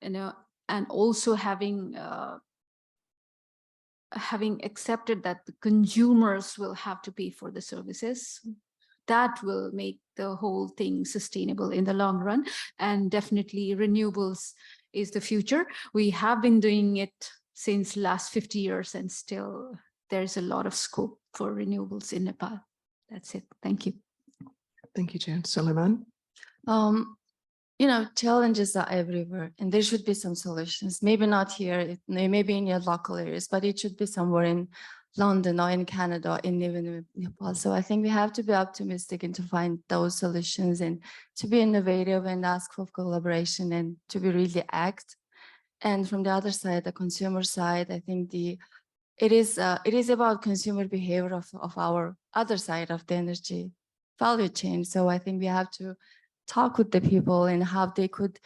and also having accepted that the consumers will have to pay for the services. That will make the whole thing sustainable in the long run. And definitely renewables is the future. We have been doing it since last 50 years, and still there's a lot of scope for renewables in Nepal. That's it. Thank you. Thank you, June. Suleiman? Challenges are everywhere, and there should be some solutions. Maybe not here, maybe in your local areas, but it should be somewhere in London or in Canada, and even in Nepal. So I think we have to be optimistic and to find those solutions, and to be innovative and ask for collaboration, and to be really act. And from the other side, the consumer side, I think it is about consumer behavior of our other side of the energy value chain. So I think we have to talk with the people and how they could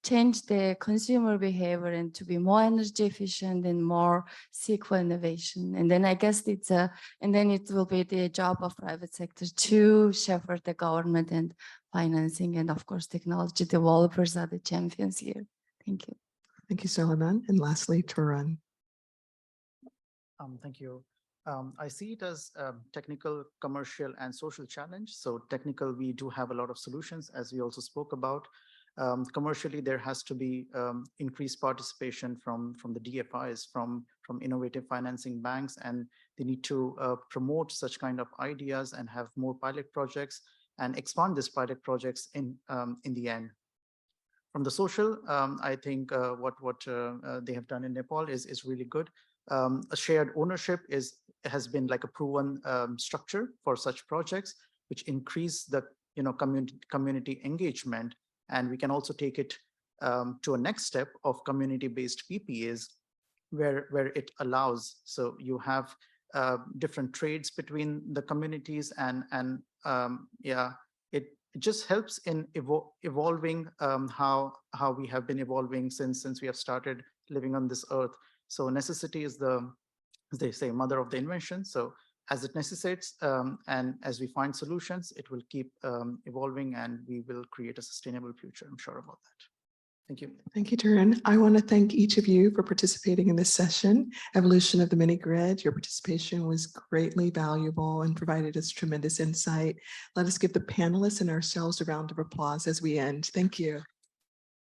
change their consumer behavior and to be more energy efficient and more seek for innovation. And then I guess and then it will be the job of private sector to shepherd the government and financing, and of course, technology developers are the champions here. Thank you. Thank you, Suleiman. And lastly, Turan. Thank you. I see it as a technical, commercial, and social challenge. So technical, we do have a lot of solutions, as we also spoke about. Commercially, there has to be increased participation from the DFIs, from innovative financing banks, and they need to promote such kind of ideas and have more pilot projects and expand these pilot projects in the end. From the social, I think what they have done in Nepal is really good. A shared ownership has been like a proven structure for such projects, which increase the community engagement, and we can also take it to a next step of community-based PPAs, where it allows. So you have different trades between the communities, and yeah, it just helps in evolving how we have been evolving since we have started living on this earth. So necessity is the, as they say, mother of the invention. So as it necessitates and as we find solutions, it will keep evolving, and we will create a sustainable future. I'm sure about that. Thank you. Thank you, Tarun. I want to thank each of you for participating in this session, Evolution of the Mini Grid. Your participation was greatly valuable and provided us tremendous insight. Let us give the panelists and ourselves a round of applause as we end. Thank you.